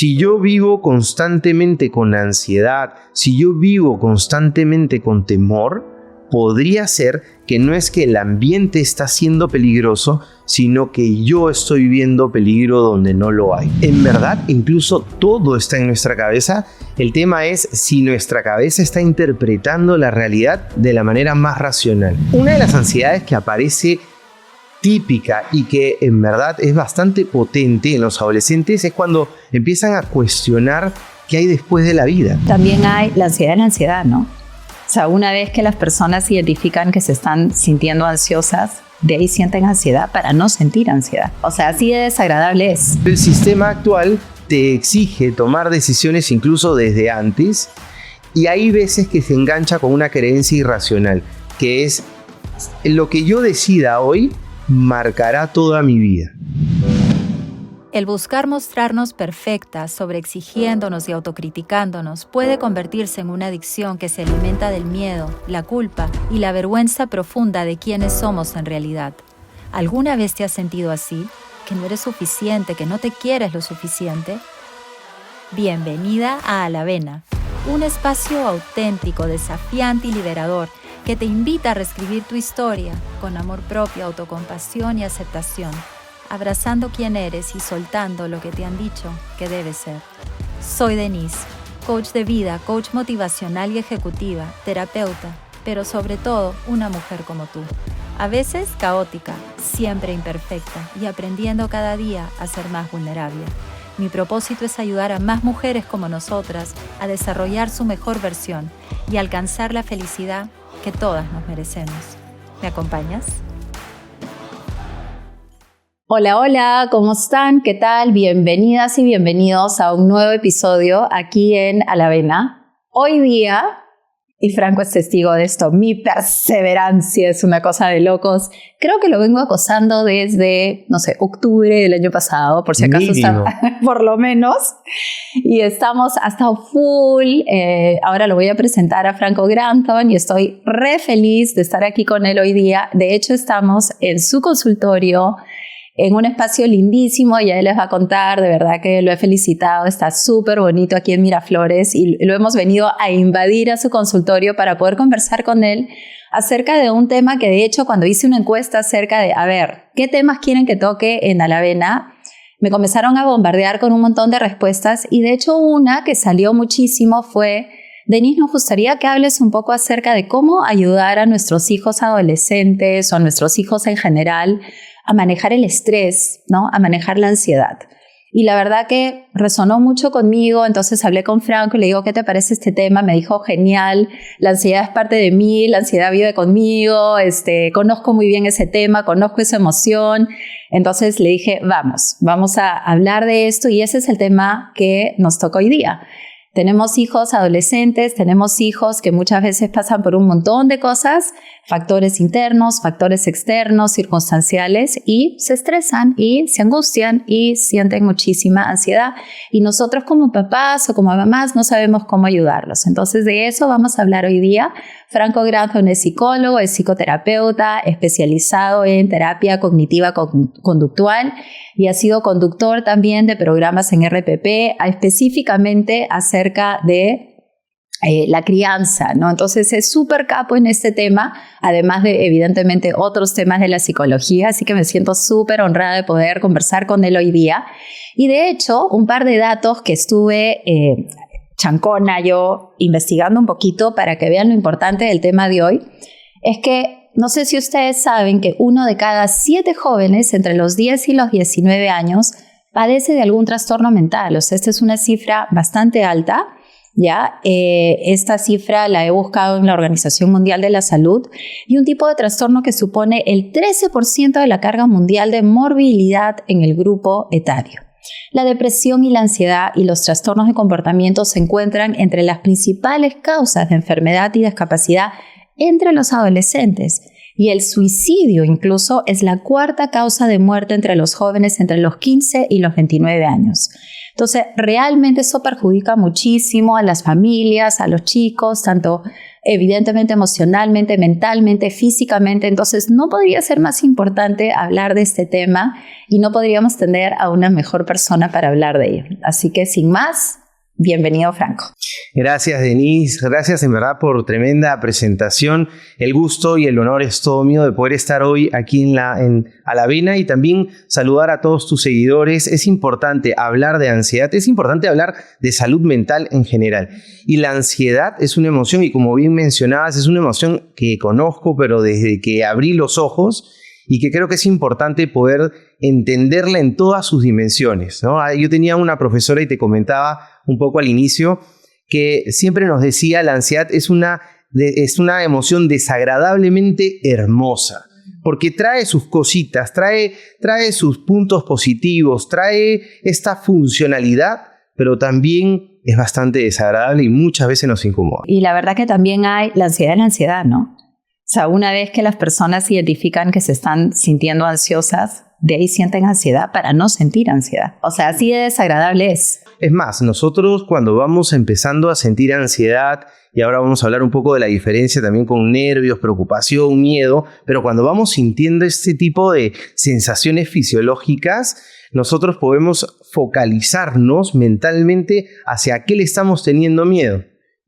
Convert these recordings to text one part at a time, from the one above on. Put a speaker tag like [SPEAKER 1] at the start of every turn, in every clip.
[SPEAKER 1] Si yo vivo constantemente con ansiedad, si yo vivo constantemente con temor, podría ser que no es que el ambiente está siendo peligroso, sino que yo estoy viendo peligro donde no lo hay. En verdad, incluso todo está en nuestra cabeza. El tema es si nuestra cabeza está interpretando la realidad de la manera más racional. Una de las ansiedades que aparece típica y que en verdad es bastante potente en los adolescentes es cuando empiezan a cuestionar qué hay después de la vida.
[SPEAKER 2] También hay la ansiedad, ¿no? O sea, una vez que las personas identifican que se están sintiendo ansiosas, de ahí sienten ansiedad para no sentir ansiedad. O sea, así de desagradable es.
[SPEAKER 1] El sistema actual te exige tomar decisiones incluso desde antes, y hay veces que se engancha con una creencia irracional, que es lo que yo decida hoy marcará toda mi vida.
[SPEAKER 3] El buscar mostrarnos perfectas, sobreexigiéndonos y autocriticándonos puede convertirse en una adicción que se alimenta del miedo, la culpa y la vergüenza profunda de quiénes somos en realidad. ¿Alguna vez te has sentido así? ¿Que no eres suficiente? ¿Que no te quieres lo suficiente? Bienvenida a A la Vena, un espacio auténtico, desafiante y liberador que te invita a reescribir tu historia con amor propio, autocompasión y aceptación, abrazando quién eres y soltando lo que te han dicho que debes ser. Soy Denise, coach de vida, coach motivacional y ejecutiva, terapeuta, pero sobre todo una mujer como tú. A veces caótica, siempre imperfecta y aprendiendo cada día a ser más vulnerable. Mi propósito es ayudar a más mujeres como nosotras a desarrollar su mejor versión y alcanzar la felicidad que todas nos merecemos. ¿Me acompañas?
[SPEAKER 2] Hola, hola, ¿cómo están? ¿Qué tal? Bienvenidas y bienvenidos a un nuevo episodio aquí en A la Vena. Hoy día, y Franco es testigo de esto, mi perseverancia es una cosa de locos. Creo que lo vengo acosando desde, octubre del año pasado, por si acaso está, por lo menos. Y estamos hasta full. Ahora lo voy a presentar a Franco Granton y estoy re feliz de estar aquí con él hoy día. De hecho, estamos en su consultorio, en un espacio lindísimo, y él les va a contar, de verdad que lo he felicitado, está súper bonito aquí en Miraflores y lo hemos venido a invadir a su consultorio para poder conversar con él acerca de un tema que de hecho cuando hice una encuesta acerca de, ¿qué temas quieren que toque en A la Vena? Me comenzaron a bombardear con un montón de respuestas y de hecho una que salió muchísimo fue: Denise, nos gustaría que hables un poco acerca de cómo ayudar a nuestros hijos adolescentes o a nuestros hijos en general a manejar el estrés, ¿no? A manejar la ansiedad. Y la verdad que resonó mucho conmigo, entonces hablé con Franco y le digo, ¿qué te parece este tema? Me dijo, genial, la ansiedad es parte de mí, la ansiedad vive conmigo, conozco muy bien ese tema, conozco esa emoción. Entonces le dije, vamos a hablar de esto y ese es el tema que nos toca hoy día. Tenemos hijos adolescentes, tenemos hijos que muchas veces pasan por un montón de cosas, factores internos, factores externos, circunstanciales, y se estresan y se angustian y sienten muchísima ansiedad. Y nosotros como papás o como mamás no sabemos cómo ayudarlos. Entonces de eso vamos a hablar hoy día. Franco Granton es psicólogo, es psicoterapeuta, especializado en terapia cognitiva conductual y ha sido conductor también de programas en RPP, específicamente acerca de la crianza, ¿no? Entonces es súper capo en este tema, además de evidentemente otros temas de la psicología, así que me siento súper honrada de poder conversar con él hoy día. Y de hecho, un par de datos que estuve chancona yo investigando un poquito para que vean lo importante del tema de hoy, es que no sé si ustedes saben que 1 de cada 7 jóvenes entre los 10 y los 19 años padece de algún trastorno mental. O sea, esta es una cifra bastante alta, ¿ya? Esta cifra la he buscado en la Organización Mundial de la Salud y un tipo de trastorno que supone el 13% de la carga mundial de morbilidad en el grupo etario. La depresión y la ansiedad y los trastornos de comportamiento se encuentran entre las principales causas de enfermedad y discapacidad entre los adolescentes. Y el suicidio incluso es la 4ª causa de muerte entre los jóvenes entre los 15 y los 29 años. Entonces, realmente eso perjudica muchísimo a las familias, a los chicos, tanto evidentemente emocionalmente, mentalmente, físicamente. Entonces no podría ser más importante hablar de este tema y no podríamos tener a una mejor persona para hablar de ello. Así que sin más, bienvenido, Franco.
[SPEAKER 1] Gracias, Denise. Gracias en verdad por tremenda presentación. El gusto y el honor es todo mío de poder estar hoy aquí a la Avena y también saludar a todos tus seguidores. Es importante hablar de ansiedad, es importante hablar de salud mental en general. Y la ansiedad es una emoción y como bien mencionabas, es una emoción que conozco, pero desde que abrí los ojos y que creo que es importante poder entenderla en todas sus dimensiones, ¿no? Yo tenía una profesora y te comentaba un poco al inicio que siempre nos decía la ansiedad es una emoción desagradablemente hermosa porque trae sus cositas, trae sus puntos positivos, trae esta funcionalidad, pero también es bastante desagradable y muchas veces nos incomoda.
[SPEAKER 2] Y la verdad que también hay la ansiedad, ¿no? O sea, una vez que las personas identifican que se están sintiendo ansiosas, de ahí sienten ansiedad para no sentir ansiedad. O sea, así de desagradable es.
[SPEAKER 1] Es más, nosotros cuando vamos empezando a sentir ansiedad, y ahora vamos a hablar un poco de la diferencia también con nervios, preocupación, miedo, pero cuando vamos sintiendo este tipo de sensaciones fisiológicas, nosotros podemos focalizarnos mentalmente hacia qué le estamos teniendo miedo.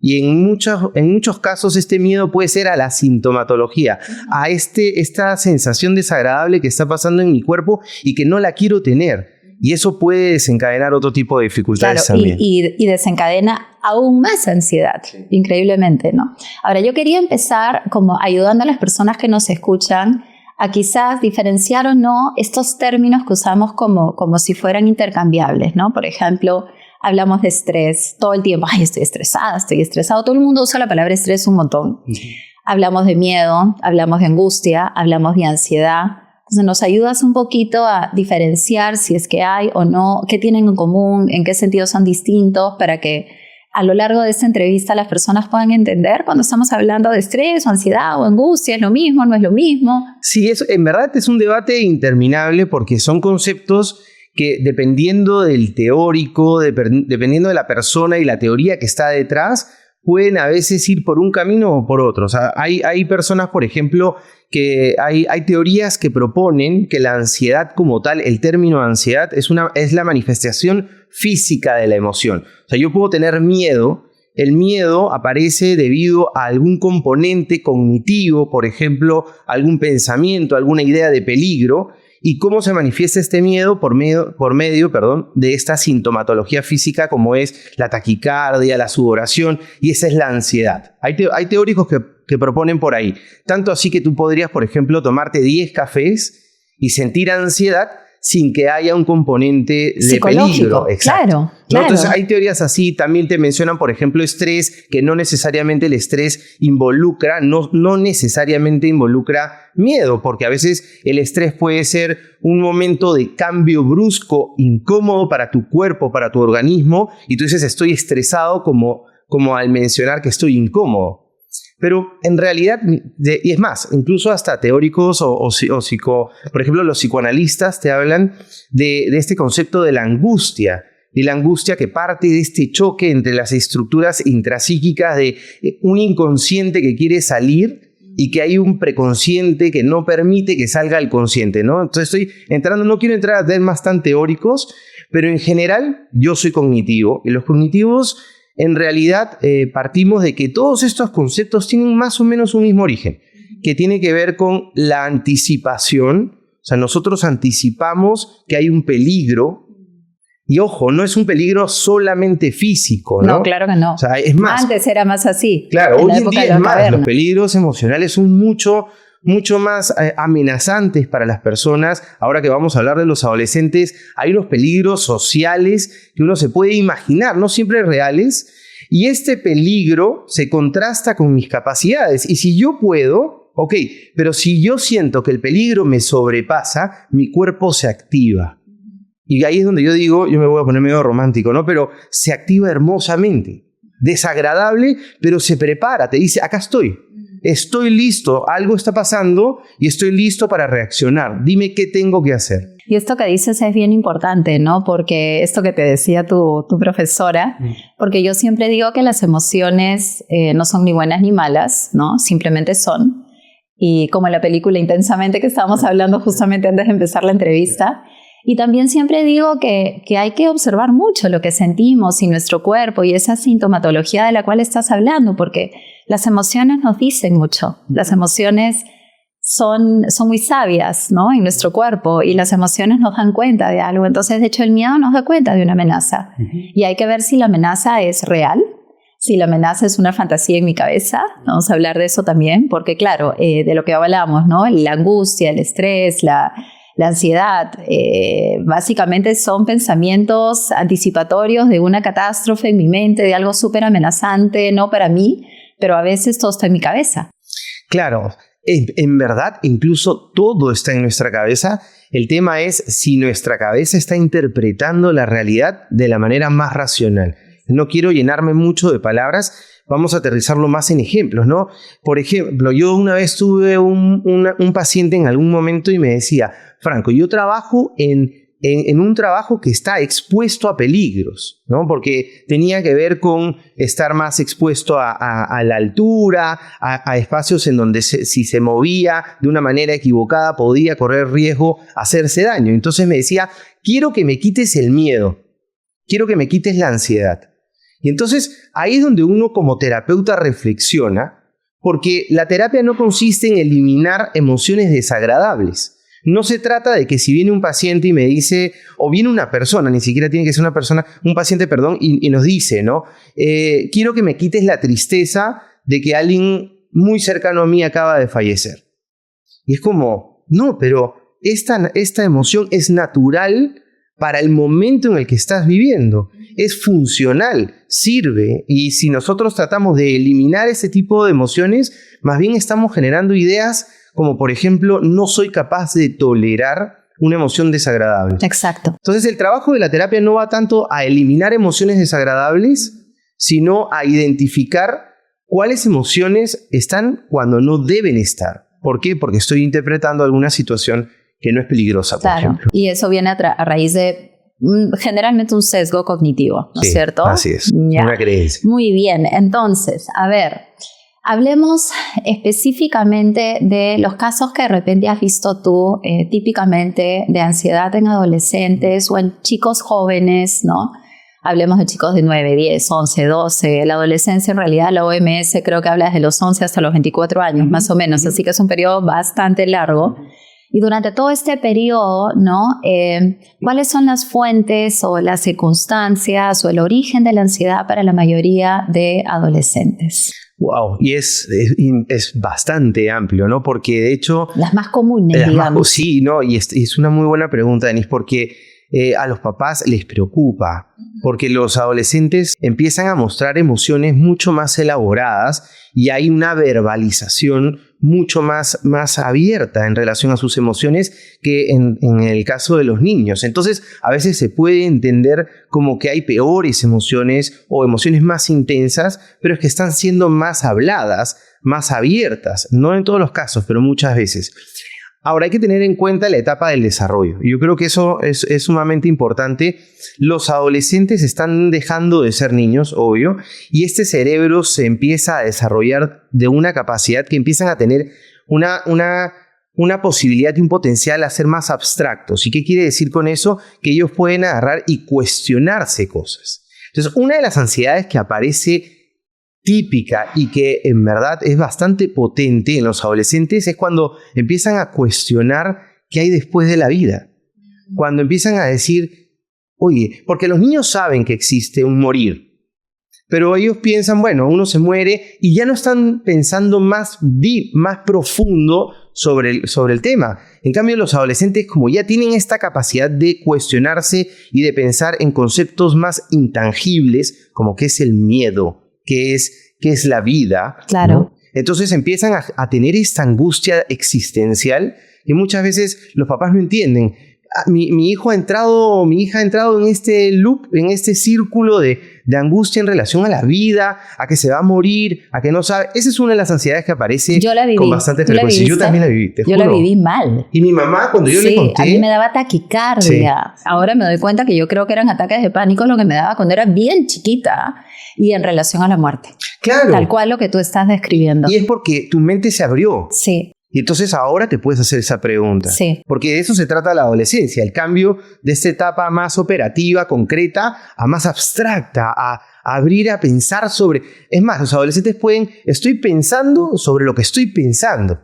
[SPEAKER 1] Y en muchos casos este miedo puede ser a la sintomatología, a esta sensación desagradable que está pasando en mi cuerpo y que no la quiero tener. Y eso puede desencadenar otro tipo de dificultades también.
[SPEAKER 2] Y desencadena aún más ansiedad, increíblemente, ¿no? Ahora, yo quería empezar como ayudando a las personas que nos escuchan a quizás diferenciar o no estos términos que usamos como si fueran intercambiables, ¿no? Por ejemplo, hablamos de estrés todo el tiempo. Ay, estoy estresado. Todo el mundo usa la palabra estrés un montón. Hablamos de miedo, hablamos de angustia, hablamos de ansiedad. Entonces nos ayudas un poquito a diferenciar si es que hay o no, qué tienen en común, en qué sentido son distintos, para que a lo largo de esta entrevista las personas puedan entender cuando estamos hablando de estrés o ansiedad o angustia, ¿es lo mismo, no es lo mismo?
[SPEAKER 1] Sí, en verdad es un debate interminable porque son conceptos que dependiendo del teórico, dependiendo de la persona y la teoría que está detrás, pueden a veces ir por un camino o por otro. O sea, hay personas, por ejemplo, que hay teorías que proponen que la ansiedad como tal, el término ansiedad, es la manifestación física de la emoción. O sea, yo puedo tener miedo. El miedo aparece debido a algún componente cognitivo, por ejemplo, algún pensamiento, alguna idea de peligro. ¿Y cómo se manifiesta este miedo? Por medio de esta sintomatología física como es la taquicardia, la sudoración, y esa es la ansiedad. Hay teóricos que proponen por ahí. Tanto así que tú podrías, por ejemplo, tomarte 10 cafés y sentir ansiedad sin que haya un componente de peligro.
[SPEAKER 2] Exacto. Claro.
[SPEAKER 1] Entonces hay teorías así, también te mencionan, por ejemplo, estrés, que no necesariamente el estrés involucra, no necesariamente involucra miedo, porque a veces el estrés puede ser un momento de cambio brusco, incómodo para tu cuerpo, para tu organismo, y tú dices, estoy estresado como al mencionar que estoy incómodo. Pero en realidad, y es más, incluso hasta teóricos por ejemplo, los psicoanalistas te hablan de este concepto de la angustia que parte de este choque entre las estructuras intrapsíquicas de un inconsciente que quiere salir y que hay un preconsciente que no permite que salga el consciente, ¿no? Entonces no quiero entrar a temas tan teóricos, pero en general yo soy cognitivo y los cognitivos en realidad partimos de que todos estos conceptos tienen más o menos un mismo origen, que tiene que ver con la anticipación. O sea, nosotros anticipamos que hay un peligro. Y ojo, no es un peligro solamente físico, ¿no?
[SPEAKER 2] No, claro que no.
[SPEAKER 1] O sea, es más.
[SPEAKER 2] Antes era más así.
[SPEAKER 1] Claro, hoy en día es más. Los peligros emocionales son mucho más amenazantes para las personas. Ahora que vamos a hablar de los adolescentes, hay unos peligros sociales que uno se puede imaginar, no siempre reales, y este peligro se contrasta con mis capacidades. Y si yo puedo, ok, pero si yo siento que el peligro me sobrepasa, mi cuerpo se activa. Y ahí es donde yo digo, yo me voy a poner medio romántico, ¿no? Pero se activa hermosamente. Desagradable, pero se prepara, te dice, acá estoy. Estoy listo, algo está pasando y estoy listo para reaccionar. Dime qué tengo que hacer.
[SPEAKER 2] Y esto que dices es bien importante, ¿no? Porque esto que te decía tu profesora, porque yo siempre digo que las emociones no son ni buenas ni malas, ¿no? Simplemente son. Y como en la película Intensamente que estábamos hablando justamente antes de empezar la entrevista. Y también siempre digo que hay que observar mucho lo que sentimos y nuestro cuerpo y esa sintomatología de la cual estás hablando, porque las emociones nos dicen mucho. Las emociones son muy sabias, ¿no? En nuestro cuerpo, y las emociones nos dan cuenta de algo. Entonces, de hecho, el miedo nos da cuenta de una amenaza. Y hay que ver si la amenaza es real, si la amenaza es una fantasía en mi cabeza. Vamos a hablar de eso también, porque claro, de lo que hablamos, ¿no? La angustia, el estrés, la ansiedad, básicamente son pensamientos anticipatorios de una catástrofe en mi mente, de algo súper amenazante, no para mí, pero a veces todo está en mi cabeza.
[SPEAKER 1] Claro. En verdad, incluso todo está en nuestra cabeza. El tema es si nuestra cabeza está interpretando la realidad de la manera más racional. No quiero llenarme mucho de palabras, vamos a aterrizarlo más en ejemplos, ¿no? Por ejemplo, yo una vez tuve un paciente en algún momento y me decía, Franco, yo trabajo en un trabajo que está expuesto a peligros, ¿no? Porque tenía que ver con estar más expuesto a la altura, a espacios en donde si se movía de una manera equivocada podía correr riesgo a hacerse daño. Entonces me decía, quiero que me quites el miedo, quiero que me quites la ansiedad. Y entonces ahí es donde uno como terapeuta reflexiona, porque la terapia no consiste en eliminar emociones desagradables. No se trata de que si viene un paciente y me dice, o viene una persona, ni siquiera tiene que ser una persona, un paciente, perdón, y nos dice, ¿no? Quiero que me quites la tristeza de que alguien muy cercano a mí acaba de fallecer. Y es como, no, pero esta emoción es natural para el momento en el que estás viviendo. Es funcional, sirve. Y si nosotros tratamos de eliminar ese tipo de emociones, más bien estamos generando ideas como, por ejemplo, no soy capaz de tolerar una emoción desagradable.
[SPEAKER 2] Exacto.
[SPEAKER 1] Entonces, el trabajo de la terapia no va tanto a eliminar emociones desagradables, sino a identificar cuáles emociones están cuando no deben estar. ¿Por qué? Porque estoy interpretando alguna situación que no es peligrosa, por ejemplo.
[SPEAKER 2] Y eso viene a raíz de generalmente un sesgo cognitivo, ¿no es cierto?
[SPEAKER 1] Así es, una creencia.
[SPEAKER 2] Muy bien, entonces, a ver, hablemos específicamente de los casos que de repente has visto tú, típicamente de ansiedad en adolescentes o en chicos jóvenes, ¿no? Hablemos de chicos de 9, 10, 11, 12. La adolescencia, en realidad, la OMS creo que habla desde los 11 hasta los 24 años, más o menos. Así que es un periodo bastante largo. Y durante todo este periodo, ¿no? ¿Cuáles son las fuentes o las circunstancias o el origen de la ansiedad para la mayoría de adolescentes?
[SPEAKER 1] Wow, y es bastante amplio, ¿no? Porque de hecho...
[SPEAKER 2] Las más comunes, digamos.
[SPEAKER 1] Sí, ¿no? Y es una muy buena pregunta, Denise, porque a los papás les preocupa, porque los adolescentes empiezan a mostrar emociones mucho más elaboradas y hay una verbalización mucho más abierta en relación a sus emociones que en el caso de los niños. Entonces, a veces se puede entender como que hay peores emociones o emociones más intensas, pero es que están siendo más habladas, más abiertas. No en todos los casos, pero muchas veces. Ahora, hay que tener en cuenta la etapa del desarrollo. Yo creo que eso es sumamente importante. Los adolescentes están dejando de ser niños, obvio, y este cerebro se empieza a desarrollar de una capacidad que empiezan a tener una posibilidad y un potencial a ser más abstractos. ¿Y qué quiere decir con eso? Que ellos pueden agarrar y cuestionarse cosas. Entonces, una de las ansiedades que aparece típica y que en verdad es bastante potente en los adolescentes es cuando empiezan a cuestionar qué hay después de la vida. Cuando empiezan a decir, oye, porque los niños saben que existe un morir, pero ellos piensan, bueno, uno se muere y ya no están pensando más profundo sobre el tema. En cambio, los adolescentes, como ya tienen esta capacidad de cuestionarse y de pensar en conceptos más intangibles, como qué es el miedo, qué es la vida,
[SPEAKER 2] claro,
[SPEAKER 1] ¿no? Entonces empiezan a tener esta angustia existencial que muchas veces los papás no entienden. mi hija ha entrado en este loop, en este círculo de angustia en relación a la vida, a que se va a morir, a que no sabe. Esa es una de las ansiedades que aparece con bastante frecuencia. Yo también la viví, te juro.
[SPEAKER 2] Yo la viví mal.
[SPEAKER 1] Y mi mamá, cuando yo le conté...
[SPEAKER 2] a mí me daba taquicardia. Sí. Ahora me doy cuenta que yo creo que eran ataques de pánico lo que me daba cuando era bien chiquita y en relación a la muerte.
[SPEAKER 1] Claro.
[SPEAKER 2] Tal cual lo que tú estás describiendo.
[SPEAKER 1] Y es porque tu mente se abrió.
[SPEAKER 2] Sí.
[SPEAKER 1] Y entonces ahora te puedes hacer esa pregunta.
[SPEAKER 2] Sí.
[SPEAKER 1] Porque de eso se trata la adolescencia, el cambio de esta etapa más operativa, concreta, a más abstracta, a abrir a pensar sobre... Es más, los adolescentes estoy pensando sobre lo que estoy pensando.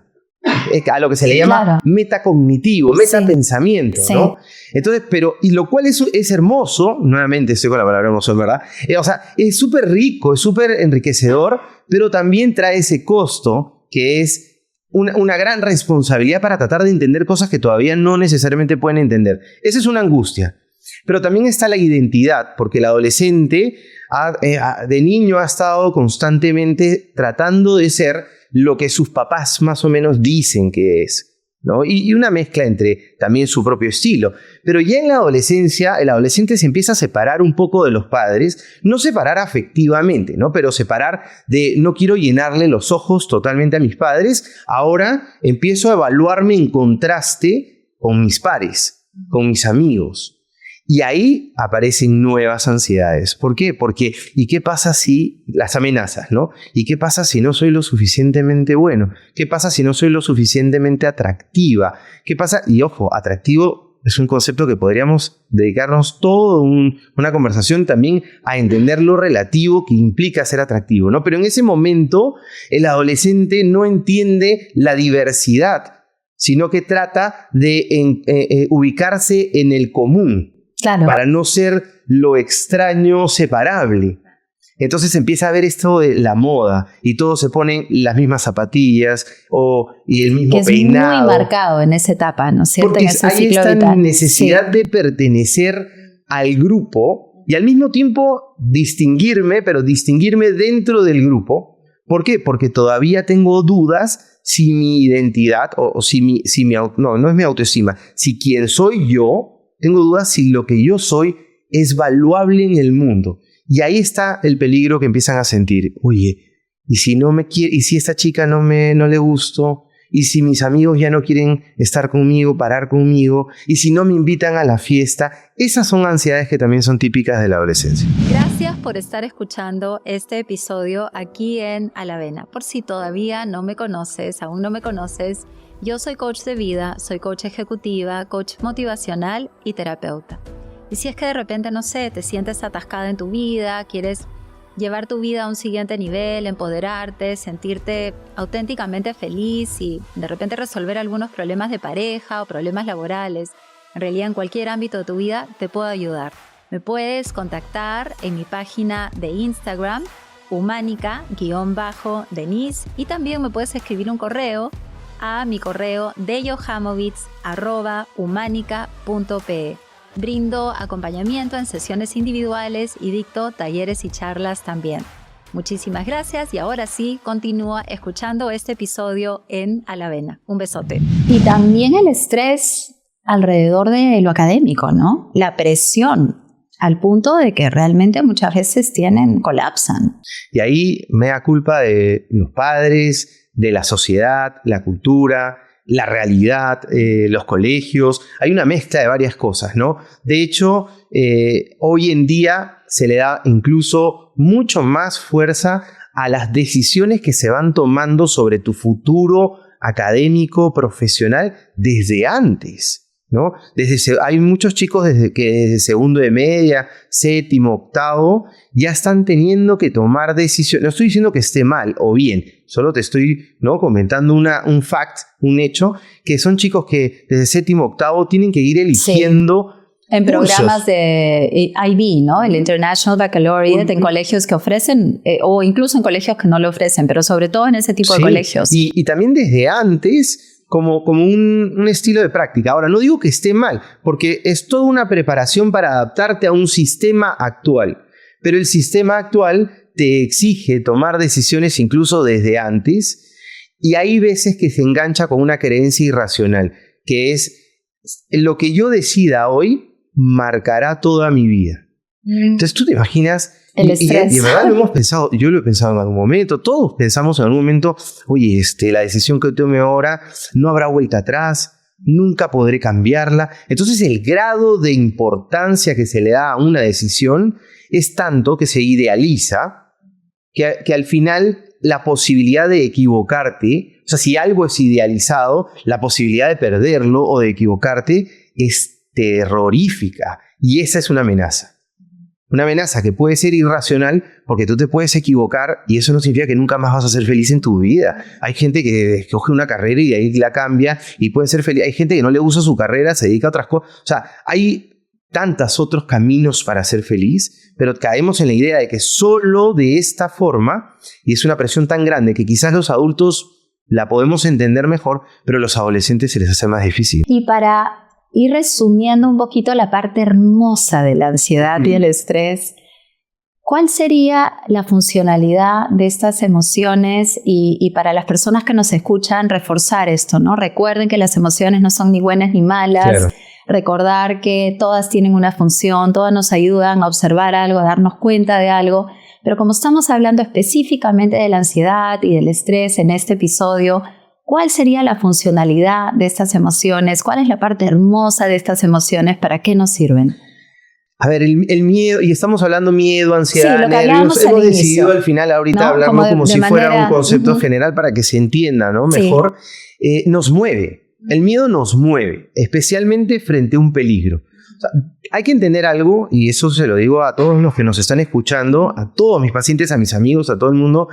[SPEAKER 1] A lo que se le llama metacognitivo, metapensamiento, sí. ¿No? Entonces, y lo cual es hermoso, nuevamente estoy con la palabra hermoso, ¿verdad? O sea, es súper rico, es súper enriquecedor, pero también trae ese costo que es una gran responsabilidad para tratar de entender cosas que todavía no necesariamente pueden entender. Esa es una angustia. Pero también está la identidad, porque el adolescente de niño ha estado constantemente tratando de ser lo que sus papás más o menos dicen que es, ¿no? Y una mezcla entre también su propio estilo. Pero ya en la adolescencia, el adolescente se empieza a separar un poco de los padres, no separar afectivamente, ¿no? Pero separar de no quiero llenarle los ojos totalmente a mis padres, ahora empiezo a evaluarme en contraste con mis pares, con mis amigos. Y ahí aparecen nuevas ansiedades. ¿Por qué? Porque, ¿y qué pasa si las amenazas, ¿no? ¿Y qué pasa si no soy lo suficientemente bueno? ¿Qué pasa si no soy lo suficientemente atractiva? ¿Qué pasa? Y ojo, atractivo es un concepto que podríamos dedicarnos toda una conversación también a entender lo relativo que implica ser atractivo, ¿no? Pero en ese momento el adolescente no entiende la diversidad, sino que trata de ubicarse en el común.
[SPEAKER 2] Claro.
[SPEAKER 1] Para no ser lo extraño separable. Entonces empieza a ver esto de la moda y todos se ponen las mismas zapatillas y el mismo peinado.
[SPEAKER 2] Es muy marcado en esa etapa, ¿no es cierto?
[SPEAKER 1] Porque
[SPEAKER 2] en ese
[SPEAKER 1] hay
[SPEAKER 2] ciclo
[SPEAKER 1] esta
[SPEAKER 2] vital.
[SPEAKER 1] necesidad de pertenecer al grupo y al mismo tiempo distinguirme, pero distinguirme dentro del grupo. ¿Por qué? Porque todavía tengo dudas si mi identidad no es mi autoestima, si quien soy yo. Tengo dudas si lo que yo soy es valuable en el mundo. Y ahí está el peligro que empiezan a sentir. Oye, ¿y si no me quiere, y si esta chica no le gusto? ¿Y si mis amigos ya no quieren estar conmigo, parar conmigo? ¿Y si no me invitan a la fiesta? Esas son ansiedades que también son típicas de la adolescencia.
[SPEAKER 3] Gracias por estar escuchando este episodio aquí en A la Avena. Por si todavía aún no me conoces, yo soy coach de vida, soy coach ejecutiva, coach motivacional y terapeuta. Y si es que de repente, no sé, te sientes atascada en tu vida, quieres llevar tu vida a un siguiente nivel, empoderarte, sentirte auténticamente feliz y de repente resolver algunos problemas de pareja o problemas laborales, en realidad en cualquier ámbito de tu vida te puedo ayudar. Me puedes contactar en mi página de Instagram, humanica_denise, y también me puedes escribir un correo a mi correo deyohamovitz@humanica.pe. Brindo acompañamiento en sesiones individuales y dicto talleres y charlas también. Muchísimas gracias y ahora sí, continúa escuchando este episodio en A la Avena. Un besote.
[SPEAKER 2] Y también el estrés alrededor de lo académico, ¿no? La presión, al punto de que realmente muchas veces colapsan.
[SPEAKER 1] Y ahí me da culpa de los padres, de la sociedad, la cultura, la realidad, los colegios. Hay una mezcla de varias cosas, ¿no? De hecho, hoy en día se le da incluso mucho más fuerza a las decisiones que se van tomando sobre tu futuro académico, profesional, desde antes, ¿no? Hay muchos chicos que desde segundo de media, séptimo, octavo, ya están teniendo que tomar decisiones. No estoy diciendo que esté mal o bien, solo te estoy, ¿no?, comentando un fact, un hecho, que son chicos que desde séptimo, octavo tienen que ir eligiendo. Sí.
[SPEAKER 2] En programas de IB, ¿no? El International Baccalaureate, en colegios que ofrecen, o incluso en colegios que no lo ofrecen, pero sobre todo en ese tipo de colegios.
[SPEAKER 1] Y también desde antes, como un estilo de práctica. Ahora, no digo que esté mal, porque es toda una preparación para adaptarte a un sistema actual. Pero el sistema actual te exige tomar decisiones incluso desde antes, y hay veces que se engancha con una creencia irracional, que es: lo que yo decida hoy marcará toda mi vida. Entonces tú te imaginas,
[SPEAKER 2] el estrés.
[SPEAKER 1] Y de verdad lo hemos pensado, yo lo he pensado en algún momento, todos pensamos en algún momento, oye, la decisión que tome ahora no habrá vuelta atrás, nunca podré cambiarla. Entonces el grado de importancia que se le da a una decisión es tanto que se idealiza que al final la posibilidad de equivocarte, o sea, si algo es idealizado, la posibilidad de perderlo o de equivocarte es terrorífica. Y esa es una amenaza. Una amenaza que puede ser irracional porque tú te puedes equivocar y eso no significa que nunca más vas a ser feliz en tu vida. Hay gente que escoge una carrera y de ahí la cambia y puede ser feliz. Hay gente que no le gusta su carrera, se dedica a otras cosas. O sea, hay tantos otros caminos para ser feliz, pero caemos en la idea de que solo de esta forma, y es una presión tan grande que quizás los adultos la podemos entender mejor, pero a los adolescentes se les hace más difícil.
[SPEAKER 2] Y para ir resumiendo un poquito la parte hermosa de la ansiedad y el estrés, ¿cuál sería la funcionalidad de estas emociones? Y para las personas que nos escuchan, reforzar esto, ¿no? Recuerden que las emociones no son ni buenas ni malas. Claro. Recordar que todas tienen una función, todas nos ayudan a observar algo, a darnos cuenta de algo. Pero como estamos hablando específicamente de la ansiedad y del estrés en este episodio, ¿cuál sería la funcionalidad de estas emociones? ¿Cuál es la parte hermosa de estas emociones? ¿Para qué nos sirven?
[SPEAKER 1] A ver, el miedo, y estamos hablando miedo, ansiedad,
[SPEAKER 2] sí,
[SPEAKER 1] nervios, hemos decidido al final ahorita, ¿no? Hablarlo como si fuera un concepto general para que se entienda, ¿no? Mejor. Sí. Nos mueve. El miedo nos mueve, especialmente frente a un peligro. O sea, hay que entender algo, y eso se lo digo a todos los que nos están escuchando, a todos mis pacientes, a mis amigos, a todo el mundo.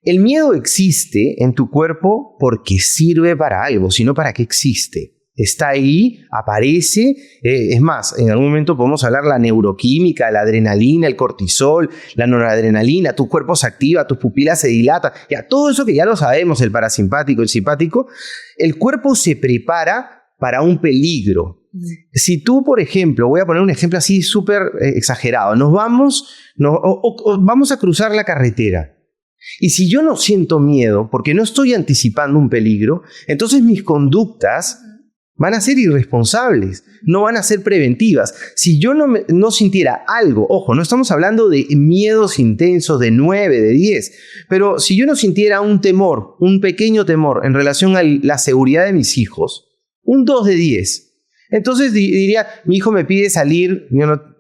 [SPEAKER 1] El miedo existe en tu cuerpo porque sirve para algo, sino para qué existe. Está ahí, aparece, es más, en algún momento podemos hablar de la neuroquímica, la adrenalina, el cortisol, la noradrenalina, tu cuerpo se activa, tus pupilas se dilatan, ya todo eso que ya lo sabemos, el parasimpático, el simpático, el cuerpo se prepara para un peligro. Si tú, por ejemplo, voy a poner un ejemplo así súper exagerado, vamos a cruzar la carretera. Y si yo no siento miedo porque no estoy anticipando un peligro, entonces mis conductas van a ser irresponsables, no van a ser preventivas. Si yo no sintiera algo, ojo, no estamos hablando de miedos intensos de 9, de 10, pero si yo no sintiera un temor, un pequeño temor en relación a la seguridad de mis hijos, un 2 de 10, entonces diría, mi hijo me pide salir,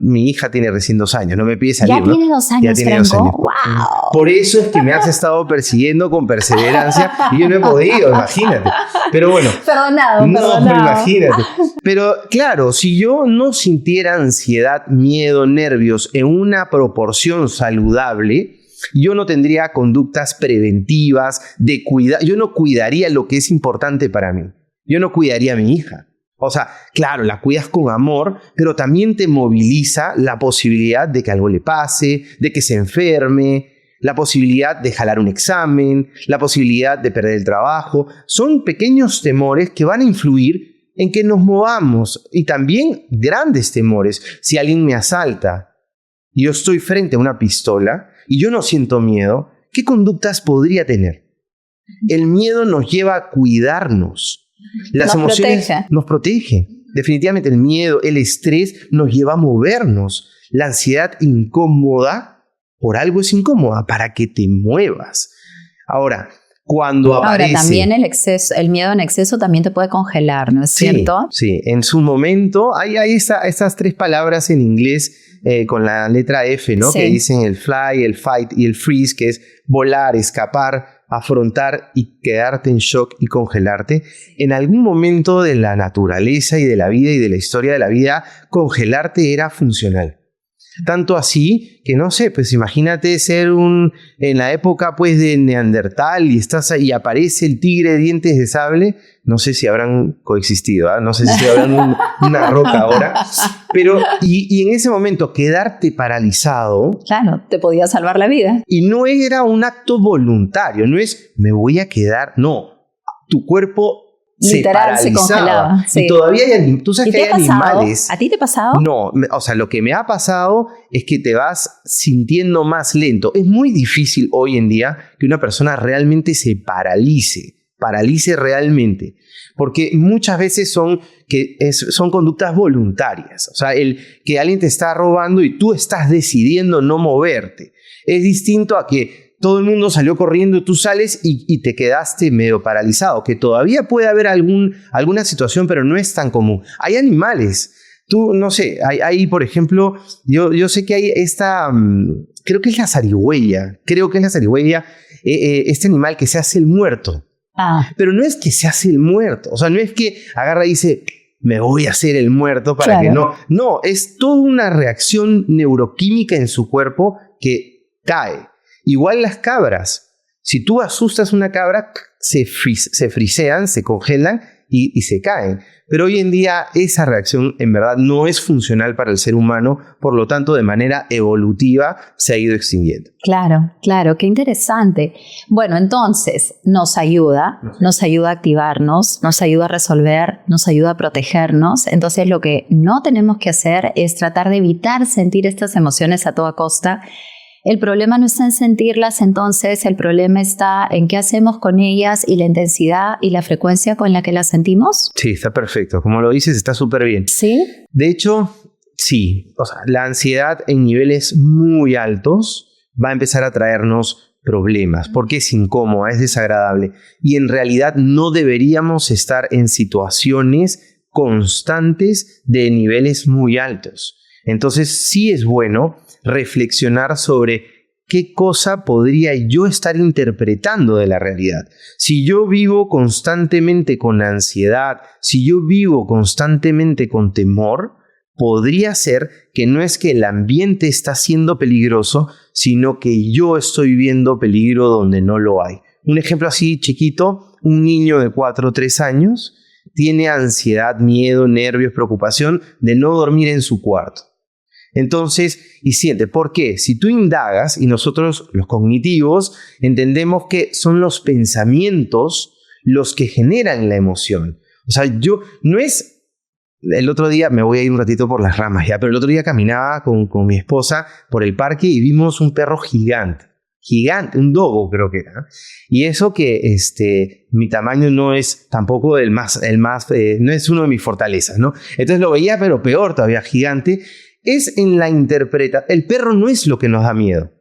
[SPEAKER 1] mi hija tiene recién 2 años, no me pide salir.
[SPEAKER 2] Ya tiene 2 años,
[SPEAKER 1] ya tiene 2 años. ¡Wow! Por eso es que me has estado persiguiendo con perseverancia y yo no he podido, imagínate. Pero bueno.
[SPEAKER 2] Perdonado.
[SPEAKER 1] Imagínate. Pero claro, si yo no sintiera ansiedad, miedo, nervios en una proporción saludable, yo no tendría conductas preventivas de cuidar. Yo no cuidaría lo que es importante para mí. Yo no cuidaría a mi hija. O sea, claro, la cuidas con amor, pero también te moviliza la posibilidad de que algo le pase, de que se enferme, la posibilidad de jalar un examen, la posibilidad de perder el trabajo. Son pequeños temores que van a influir en que nos movamos y también grandes temores. Si alguien me asalta y yo estoy frente a una pistola y yo no siento miedo, ¿qué conductas podría tener? El miedo nos lleva a cuidarnos. Las emociones nos protege. Definitivamente el miedo, el estrés nos lleva a movernos. La ansiedad incómoda, por algo es incómoda, para que te muevas. Ahora, cuando aparece...
[SPEAKER 2] Ahora, también el miedo en exceso también te puede congelar, ¿no es cierto?
[SPEAKER 1] Sí, en su momento hay estas 3 palabras en inglés con la letra F, ¿no? Sí. Que dicen el fly, el fight y el freeze, que es volar, escapar, afrontar y quedarte en shock y congelarte. En algún momento de la naturaleza y de la vida y de la historia de la vida, congelarte era funcional. Tanto así que no sé, pues imagínate ser en la época pues de Neandertal y estás ahí y aparece el tigre de dientes de sable. No sé si habrán coexistido, ¿eh? No sé si habrán una roca ahora. Pero y en ese momento quedarte paralizado.
[SPEAKER 2] Claro, te podía salvar la vida.
[SPEAKER 1] Y no era un acto voluntario, no es me voy a quedar, no. Tu cuerpo
[SPEAKER 2] literal se congelaba.
[SPEAKER 1] Sí. Y todavía tú sabes que hay animales.
[SPEAKER 2] ¿A ti te ha pasado?
[SPEAKER 1] No, o sea, lo que me ha pasado es que te vas sintiendo más lento. Es muy difícil hoy en día que una persona realmente se paralice. paralice realmente. Porque muchas veces son conductas voluntarias. O sea, el que alguien te está robando y tú estás decidiendo no moverte. Es distinto a que todo el mundo salió corriendo, tú sales y te quedaste medio paralizado. Que todavía puede haber alguna situación, pero no es tan común. Hay animales. Tú, no sé, hay por ejemplo, yo sé que hay esta, creo que es la zarigüeya. Este animal que se hace el muerto. Pero no es que se hace el muerto, o sea, no es que agarra y dice, me voy a hacer el muerto para que no. No, es toda una reacción neuroquímica en su cuerpo que cae. Igual las cabras, si tú asustas a una cabra, se frisean, se congelan y se caen. Pero hoy en día esa reacción en verdad no es funcional para el ser humano, por lo tanto de manera evolutiva se ha ido extinguiendo.
[SPEAKER 2] Claro, qué interesante. Bueno, entonces nos ayuda a activarnos, nos ayuda a resolver, nos ayuda a protegernos. Entonces lo que no tenemos que hacer es tratar de evitar sentir estas emociones a toda costa. El problema no está en sentirlas, entonces el problema está en qué hacemos con ellas y la intensidad y la frecuencia con la que las sentimos.
[SPEAKER 1] Sí, está perfecto. Como lo dices, está súper bien.
[SPEAKER 2] ¿Sí?
[SPEAKER 1] De hecho, sí. O sea, la ansiedad en niveles muy altos va a empezar a traernos problemas porque es incómoda, es desagradable. Y en realidad no deberíamos estar en situaciones constantes de niveles muy altos. Entonces sí es bueno reflexionar sobre qué cosa podría yo estar interpretando de la realidad. Si yo vivo constantemente con ansiedad, si yo vivo constantemente con temor, podría ser que no es que el ambiente está siendo peligroso, sino que yo estoy viendo peligro donde no lo hay. Un ejemplo así chiquito, un niño de 4 o 3 años tiene ansiedad, miedo, nervios, preocupación de no dormir en su cuarto. Entonces, y siente, ¿por qué? Si tú indagas, y nosotros los cognitivos entendemos que son los pensamientos los que generan la emoción. O sea, no es, el otro día, me voy a ir un ratito por las ramas ya, pero el otro día caminaba con mi esposa por el parque y vimos un perro gigante, un dogo creo que era. Y eso que mi tamaño no es tampoco no es uno de mis fortalezas, ¿no? Entonces lo veía, pero peor todavía, gigante. Es en la interpretación. El perro no es lo que nos da miedo.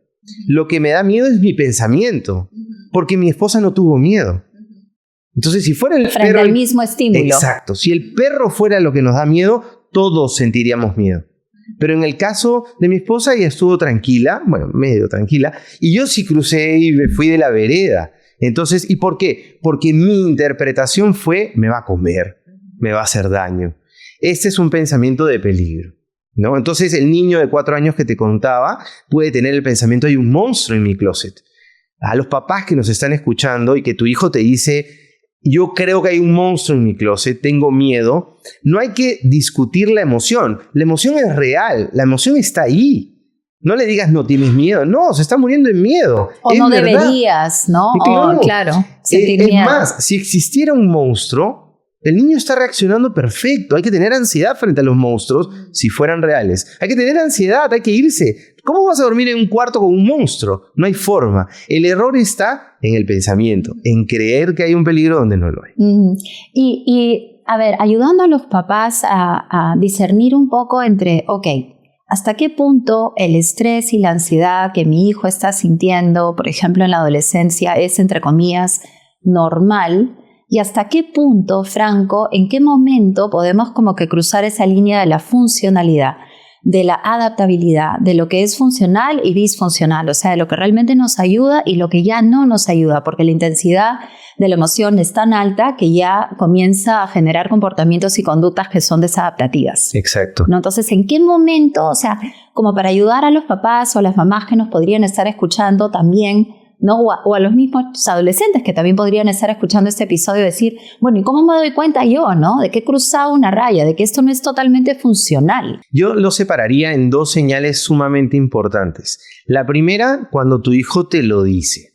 [SPEAKER 1] Lo que me da miedo es mi pensamiento. Porque mi esposa no tuvo miedo. Entonces, si fuera el perro...
[SPEAKER 2] Frente al mismo estímulo.
[SPEAKER 1] Exacto. Si el perro fuera lo que nos da miedo, todos sentiríamos miedo. Pero en el caso de mi esposa, ella estuvo tranquila. Bueno, medio tranquila. Y yo sí crucé y me fui de la vereda. Entonces, ¿y por qué? Porque mi interpretación fue, me va a comer, me va a hacer daño. Este es un pensamiento de peligro, ¿no? Entonces el niño de 4 años que te contaba puede tener el pensamiento, hay un monstruo en mi closet. A los papás que nos están escuchando y que tu hijo te dice, yo creo que hay un monstruo en mi closet, tengo miedo, no hay que discutir la emoción. La emoción es real, la emoción está ahí. No le digas no tienes miedo, no, se está muriendo de miedo.
[SPEAKER 2] O no deberías, ¿no? Claro, sentir
[SPEAKER 1] es
[SPEAKER 2] miedo.
[SPEAKER 1] más, si existiera un monstruo, el niño está reaccionando perfecto. Hay que tener ansiedad frente a los monstruos si fueran reales. Hay que tener ansiedad, hay que irse. ¿Cómo vas a dormir en un cuarto con un monstruo? No hay forma. El error está en el pensamiento, en creer que hay un peligro donde no lo hay.
[SPEAKER 2] Y a ver, ayudando a los papás a discernir un poco entre, ¿hasta qué punto el estrés y la ansiedad que mi hijo está sintiendo, por ejemplo, en la adolescencia, es, entre comillas, normal? Y hasta qué punto, Franco, en qué momento podemos como que cruzar esa línea de la funcionalidad, de la adaptabilidad, de lo que es funcional y disfuncional, o sea, de lo que realmente nos ayuda y lo que ya no nos ayuda, porque la intensidad de la emoción es tan alta que ya comienza a generar comportamientos y conductas que son desadaptativas.
[SPEAKER 1] Exacto.
[SPEAKER 2] ¿No? Entonces, ¿en qué momento, o sea, como para ayudar a los papás o a las mamás que nos podrían estar escuchando también, ¿no? O a los mismos adolescentes que también podrían estar escuchando este episodio y decir, bueno, ¿y cómo me doy cuenta yo, ¿no? De que he cruzado una raya, de que esto no es totalmente funcional?
[SPEAKER 1] Yo lo separaría en 2 señales sumamente importantes. La primera, cuando tu hijo te lo dice.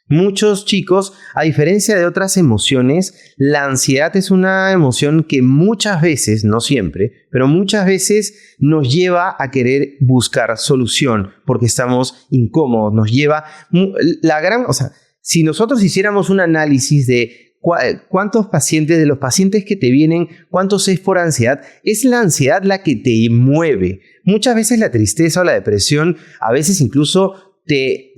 [SPEAKER 1] Muchos chicos, a diferencia de otras emociones, la ansiedad es una emoción que muchas veces, no siempre, pero muchas veces nos lleva a querer buscar solución porque estamos incómodos, nos lleva si nosotros hiciéramos un análisis de ¿cuántos pacientes, de los pacientes que te vienen, cuántos es por ansiedad? Es la ansiedad la que te mueve. Muchas veces la tristeza o la depresión, a veces incluso te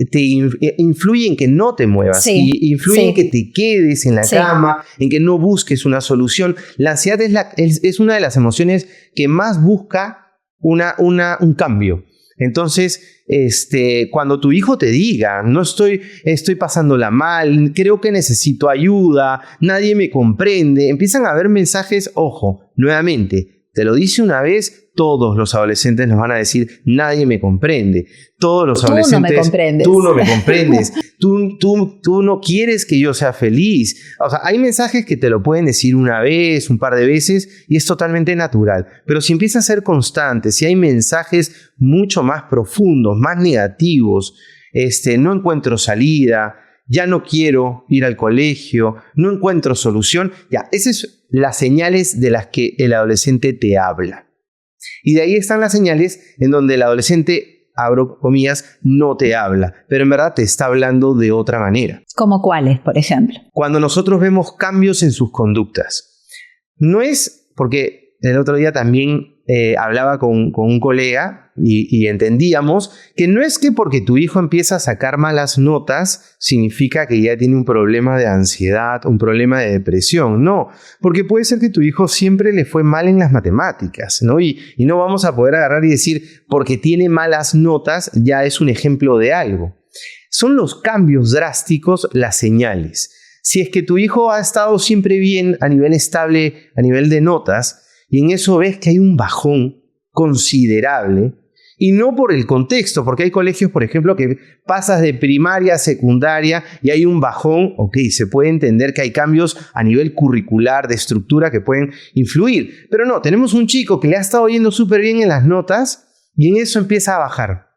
[SPEAKER 1] influye en que no te muevas, y influye en que te quedes en la cama, en que no busques una solución. La ansiedad es una de las emociones que más busca un cambio. Entonces, cuando tu hijo te diga, no estoy pasándola mal, creo que necesito ayuda, nadie me comprende, empiezan a haber mensajes, ojo, nuevamente, te lo dice una vez, todos los adolescentes nos van a decir, nadie me comprende. Todos los adolescentes, tú no me comprendes, tú no quieres que yo sea feliz. O sea, hay mensajes que te lo pueden decir una vez, un par de veces, y es totalmente natural. Pero si empieza a ser constante, si hay mensajes mucho más profundos, más negativos, no encuentro salida, ya no quiero ir al colegio, no encuentro solución, ya, esas son las señales de las que el adolescente te habla. Y de ahí están las señales en donde el adolescente, abro comillas, no te habla, pero en verdad te está hablando de otra manera.
[SPEAKER 2] ¿Cómo cuáles, por ejemplo?
[SPEAKER 1] Cuando nosotros vemos cambios en sus conductas. No es porque el otro día también hablaba con un colega y entendíamos que no es que porque tu hijo empieza a sacar malas notas significa que ya tiene un problema de ansiedad, un problema de depresión. No, porque puede ser que tu hijo siempre le fue mal en las matemáticas, ¿no? Y no vamos a poder agarrar y decir porque tiene malas notas ya es un ejemplo de algo. Son los cambios drásticos las señales. Si es que tu hijo ha estado siempre bien a nivel estable, a nivel de notas, y en eso ves que hay un bajón considerable, y no por el contexto, porque hay colegios, por ejemplo, que pasas de primaria a secundaria y hay un bajón, ok, se puede entender que hay cambios a nivel curricular, de estructura que pueden influir, pero no, tenemos un chico que le ha estado yendo súper bien en las notas y en eso empieza a bajar.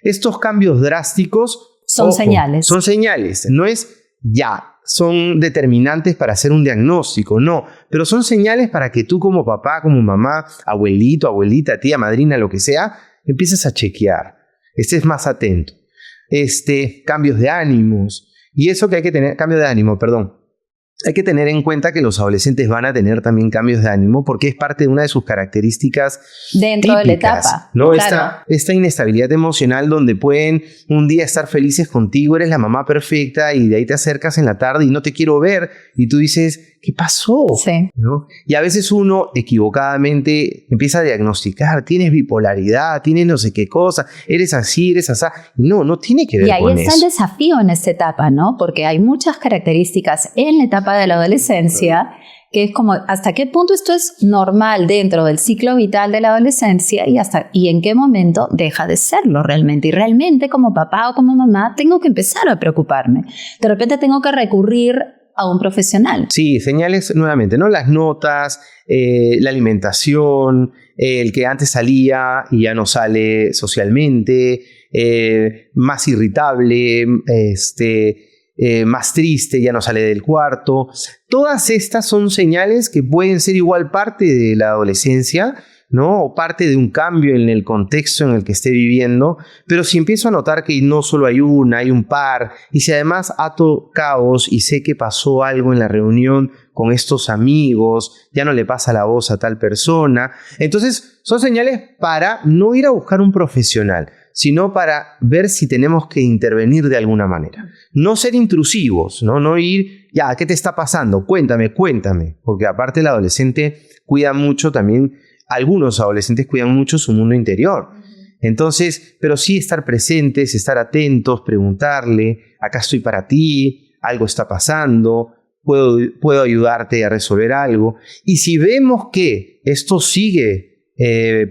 [SPEAKER 1] Estos cambios drásticos
[SPEAKER 2] son señales.
[SPEAKER 1] Son señales, no es ya. Son determinantes para hacer un diagnóstico, no, pero son señales para que tú como papá, como mamá, abuelito, abuelita, tía, madrina, lo que sea, empieces a chequear, estés más atento. Cambios de ánimos, y eso que hay que tener, hay que tener en cuenta que los adolescentes van a tener también cambios de ánimo porque es parte de una de sus características
[SPEAKER 2] dentro
[SPEAKER 1] típicas,
[SPEAKER 2] de la etapa,
[SPEAKER 1] ¿no?
[SPEAKER 2] Claro.
[SPEAKER 1] Esta inestabilidad emocional donde pueden un día estar felices contigo, eres la mamá perfecta y de ahí te acercas en la tarde y no te quiero ver y tú dices, ¿qué pasó?
[SPEAKER 2] Sí.
[SPEAKER 1] ¿No? Y a veces uno equivocadamente empieza a diagnosticar, tienes bipolaridad, tienes no sé qué cosa, eres así, eres asá. No tiene que ver con eso.
[SPEAKER 2] Y ahí está el desafío en esta etapa, ¿no? Porque hay muchas características en la etapa de la adolescencia que es como hasta qué punto esto es normal dentro del ciclo vital de la adolescencia y en qué momento deja de serlo realmente. Y realmente como papá o como mamá tengo que empezar a preocuparme. De repente tengo que recurrir a un profesional.
[SPEAKER 1] Sí, señales nuevamente, ¿no? Las notas, la alimentación, el que antes salía y ya no sale socialmente, más irritable, más triste, ya no sale del cuarto. Todas estas son señales que pueden ser igual parte de la adolescencia, ¿no? O parte de un cambio en el contexto en el que esté viviendo, pero si empiezo a notar que no solo hay una, hay un par, y si además ato cabos y sé que pasó algo en la reunión con estos amigos, ya no le pasa la voz a tal persona, entonces son señales para no ir a buscar un profesional, sino para ver si tenemos que intervenir de alguna manera. No ser intrusivos, no ir, ya, ¿qué te está pasando? Cuéntame, porque aparte el adolescente cuida mucho también. Algunos adolescentes cuidan mucho su mundo interior. Entonces, pero sí estar presentes, estar atentos, preguntarle, acá estoy para ti, algo está pasando, puedo ayudarte a resolver algo. Y si vemos que esto sigue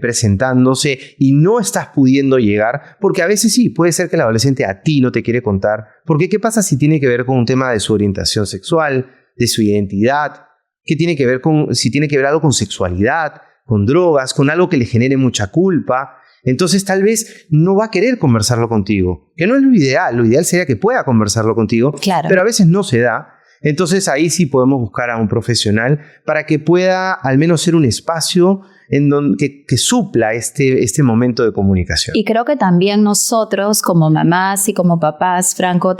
[SPEAKER 1] presentándose y no estás pudiendo llegar, porque a veces sí, puede ser que el adolescente a ti no te quiere contar, porque ¿qué pasa si tiene que ver con un tema de su orientación sexual, de su identidad? ¿Qué tiene que ver si tiene que ver algo con sexualidad, con drogas, con algo que le genere mucha culpa? Entonces tal vez no va a querer conversarlo contigo, que no es lo ideal sería que pueda conversarlo contigo,
[SPEAKER 2] claro,
[SPEAKER 1] pero a veces no se da. Entonces ahí sí podemos buscar a un profesional para que pueda al menos ser un espacio que supla este momento de comunicación.
[SPEAKER 2] Y creo que también nosotros como mamás y como papás, Franco,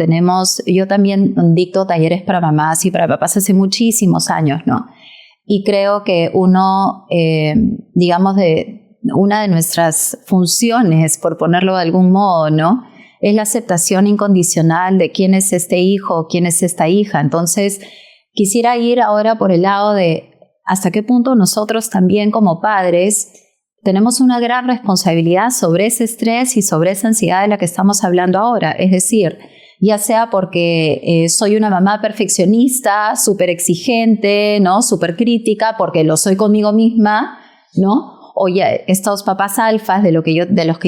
[SPEAKER 2] yo también dicto talleres para mamás y para papás hace muchísimos años, ¿no? Y creo que una de nuestras funciones, por ponerlo de algún modo, ¿no?, es la aceptación incondicional de quién es este hijo, quién es esta hija. Entonces, quisiera ir ahora por el lado de hasta qué punto nosotros también como padres tenemos una gran responsabilidad sobre ese estrés y sobre esa ansiedad de la que estamos hablando ahora. Es decir, ya sea porque soy una mamá perfeccionista, súper exigente, ¿no?, súper crítica, porque lo soy conmigo misma, ¿no?, o ya estos papás alfas de los que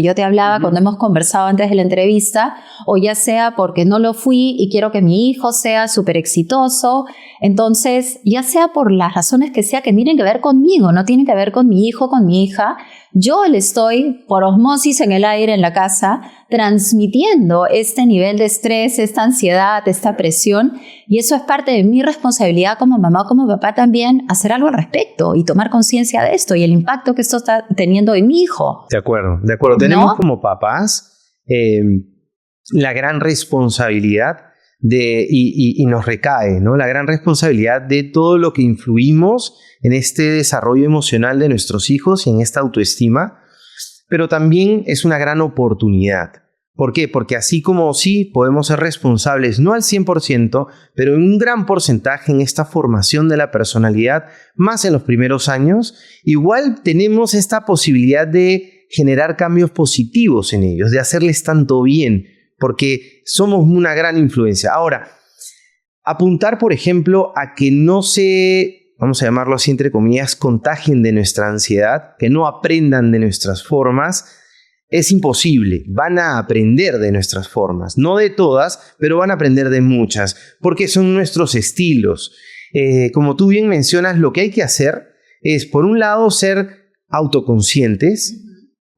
[SPEAKER 2] yo te hablaba cuando hemos conversado antes de la entrevista, o ya sea porque no lo fui y quiero que mi hijo sea súper exitoso. Entonces, ya sea por las razones que sea, que tienen que ver conmigo, no tienen que ver con mi hijo, con mi hija, yo le estoy por osmosis en el aire en la casa transmitiendo este nivel de estrés, esta ansiedad, esta presión, y eso es parte de mi responsabilidad como mamá o como papá también, hacer algo al respecto y tomar conciencia de esto y el impacto que esto está teniendo en mi hijo.
[SPEAKER 1] De acuerdo. Tenemos como papás la gran responsabilidad y nos recae, ¿no?, la gran responsabilidad de todo lo que influimos en este desarrollo emocional de nuestros hijos y en esta autoestima, pero también es una gran oportunidad. ¿Por qué? Porque así como sí podemos ser responsables, no al 100%, pero en un gran porcentaje en esta formación de la personalidad, más en los primeros años, igual tenemos esta posibilidad de generar cambios positivos en ellos, de hacerles tanto bien, porque somos una gran influencia. Ahora, apuntar, por ejemplo, a que no se, vamos a llamarlo así entre comillas, contagien de nuestra ansiedad, que no aprendan de nuestras formas, es imposible. Van a aprender de nuestras formas, no de todas, pero van a aprender de muchas, porque son nuestros estilos. Como tú bien mencionas, lo que hay que hacer es, por un lado, ser autoconscientes.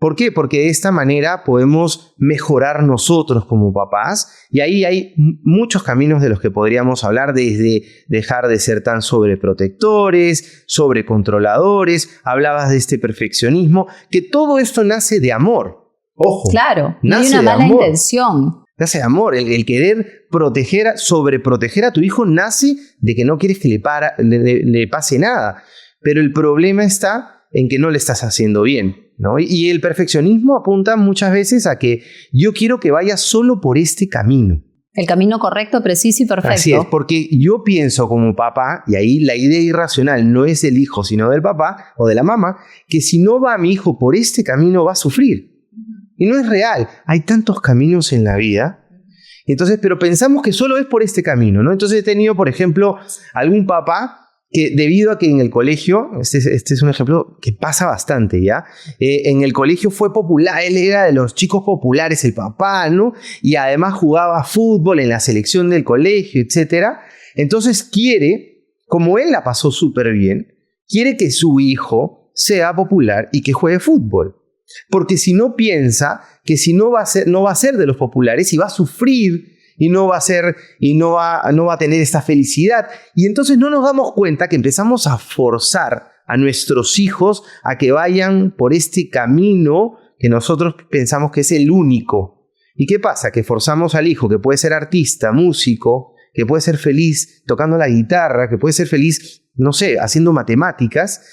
[SPEAKER 1] ¿Por qué? Porque de esta manera podemos mejorar nosotros como papás, y ahí hay muchos caminos de los que podríamos hablar, desde dejar de ser tan sobreprotectores, sobrecontroladores. Hablabas de este perfeccionismo, que todo esto nace de amor. Ojo,
[SPEAKER 2] claro, no hay una mala intención.
[SPEAKER 1] Nace de amor. El querer sobreproteger a tu hijo nace de que no quieres que le pase nada. Pero el problema está en que no le estás haciendo bien, ¿no? Y el perfeccionismo apunta muchas veces a que yo quiero que vaya solo por este camino.
[SPEAKER 2] El camino correcto, preciso y perfecto.
[SPEAKER 1] Así es, porque yo pienso como papá, y ahí la idea irracional no es del hijo, sino del papá o de la mamá, que si no va mi hijo por este camino va a sufrir. Y no es real. Hay tantos caminos en la vida. Entonces, pero pensamos que solo es por este camino, ¿no? Entonces he tenido, por ejemplo, algún papá que, debido a que en el colegio, este es un ejemplo que pasa bastante, ¿ya? En el colegio fue popular, él era de los chicos populares, el papá, ¿no? Y además jugaba fútbol en la selección del colegio, etc. Entonces quiere, como él la pasó súper bien, quiere que su hijo sea popular y que juegue fútbol. Porque si no, piensa que si no va a ser de los populares y va a sufrir y no va a tener esta felicidad. Y entonces no nos damos cuenta que empezamos a forzar a nuestros hijos a que vayan por este camino que nosotros pensamos que es el único. ¿Y qué pasa? Que forzamos al hijo, que puede ser artista, músico, que puede ser feliz tocando la guitarra, que puede ser feliz, no sé, haciendo matemáticas,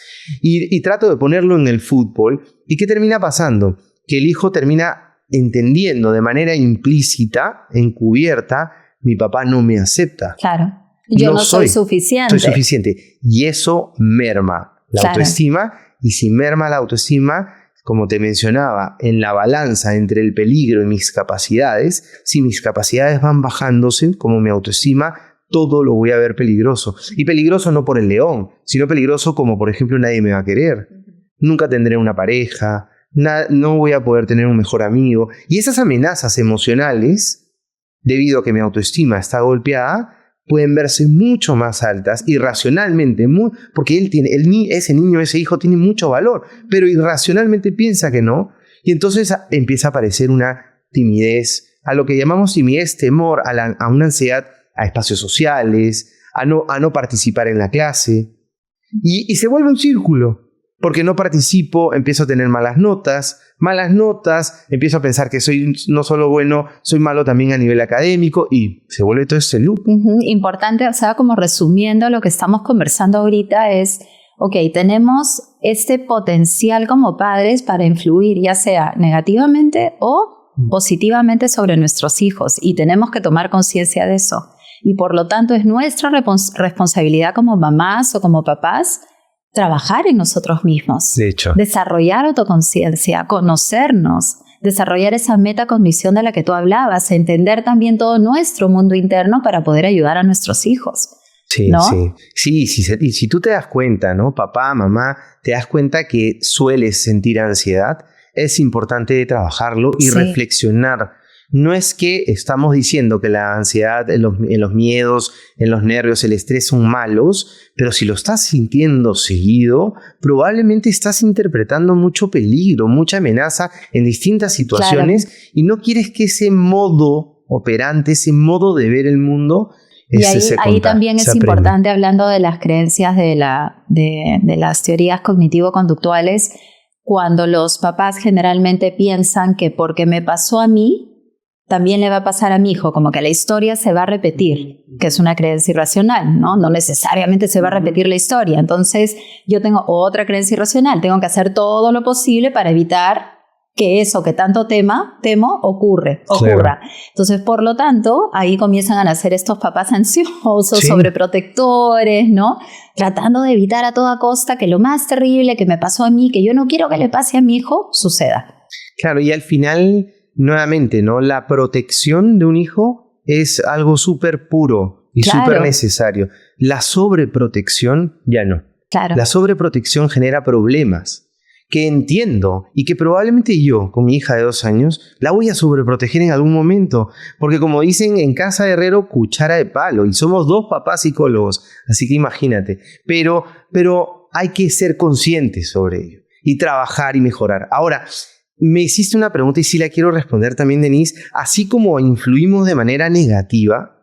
[SPEAKER 1] y trato de ponerlo en el fútbol. ¿Y qué termina pasando? Que el hijo termina entendiendo de manera implícita, encubierta, mi papá no me acepta.
[SPEAKER 2] Claro, yo no soy suficiente.
[SPEAKER 1] Soy suficiente. Y eso merma la autoestima, y si merma la autoestima, como te mencionaba, en la balanza entre el peligro y mis capacidades, si mis capacidades van bajándose, como mi autoestima, todo lo voy a ver peligroso. Y peligroso no por el león, sino peligroso como, por ejemplo, nadie me va a querer. Nunca tendré una pareja, no voy a poder tener un mejor amigo. Y esas amenazas emocionales, debido a que mi autoestima está golpeada, pueden verse mucho más altas, irracionalmente, porque ese hijo tiene mucho valor, pero irracionalmente piensa que no, y entonces empieza a aparecer una timidez, a lo que llamamos timidez, temor, a una ansiedad a espacios sociales, a no participar en la clase, y se vuelve un círculo, Porque no participo, empiezo a tener malas notas, empiezo a pensar que soy no solo bueno, soy malo también a nivel académico y se vuelve todo este loop.
[SPEAKER 2] Importante, o sea, como resumiendo lo que estamos conversando ahorita es, ok, tenemos este potencial como padres para influir ya sea negativamente o positivamente sobre nuestros hijos y tenemos que tomar conciencia de eso. Y por lo tanto es nuestra responsabilidad como mamás o como papás trabajar en nosotros mismos,
[SPEAKER 1] de hecho,
[SPEAKER 2] desarrollar autoconciencia, conocernos, desarrollar esa metacognición de la que tú hablabas, entender también todo nuestro mundo interno para poder ayudar a nuestros hijos.
[SPEAKER 1] Sí,
[SPEAKER 2] ¿no?
[SPEAKER 1] sí. Si tú te das cuenta, ¿no? Papá, mamá, te das cuenta que sueles sentir ansiedad, es importante trabajarlo y reflexionar. No es que estamos diciendo que la ansiedad, en los miedos, en los nervios, el estrés son malos, pero si lo estás sintiendo seguido, probablemente estás interpretando mucho peligro, mucha amenaza en distintas situaciones y no quieres que ese modo operante, ese modo de ver el mundo,
[SPEAKER 2] y ahí también es importante, hablando de las creencias de las teorías cognitivo-conductuales, cuando los papás generalmente piensan que porque me pasó a mí, también le va a pasar a mi hijo, como que la historia se va a repetir, que es una creencia irracional, ¿no? No necesariamente se va a repetir la historia. Entonces, yo tengo otra creencia irracional, tengo que hacer todo lo posible para evitar que eso que tanto temo ocurra. Claro. Entonces, por lo tanto, ahí comienzan a nacer estos papás ansiosos, sobreprotectores, ¿no? Tratando de evitar a toda costa que lo más terrible que me pasó a mí, que yo no quiero que le pase a mi hijo, suceda.
[SPEAKER 1] Claro, y al final, nuevamente, ¿no? La protección de un hijo es algo súper puro y súper necesario. La sobreprotección ya no.
[SPEAKER 2] Claro.
[SPEAKER 1] La sobreprotección genera problemas que entiendo y que probablemente yo, con mi hija de 2 años, la voy a sobreproteger en algún momento. Porque como dicen en casa de herrero, cuchara de palo. Y somos 2 papás psicólogos. Así que imagínate. Pero hay que ser conscientes sobre ello y trabajar y mejorar. Ahora, me hiciste una pregunta y sí la quiero responder también, Denise. Así como influimos de manera negativa,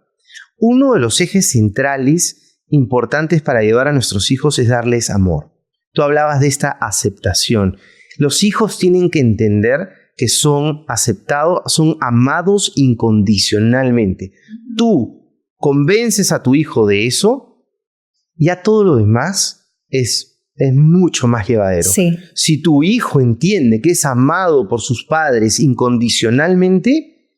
[SPEAKER 1] uno de los ejes centrales importantes para ayudar a nuestros hijos es darles amor. Tú hablabas de esta aceptación. Los hijos tienen que entender que son aceptados, son amados incondicionalmente. Tú convences a tu hijo de eso, ya todo lo demás es mucho más llevadero.
[SPEAKER 2] Sí.
[SPEAKER 1] Si tu hijo entiende que es amado por sus padres incondicionalmente,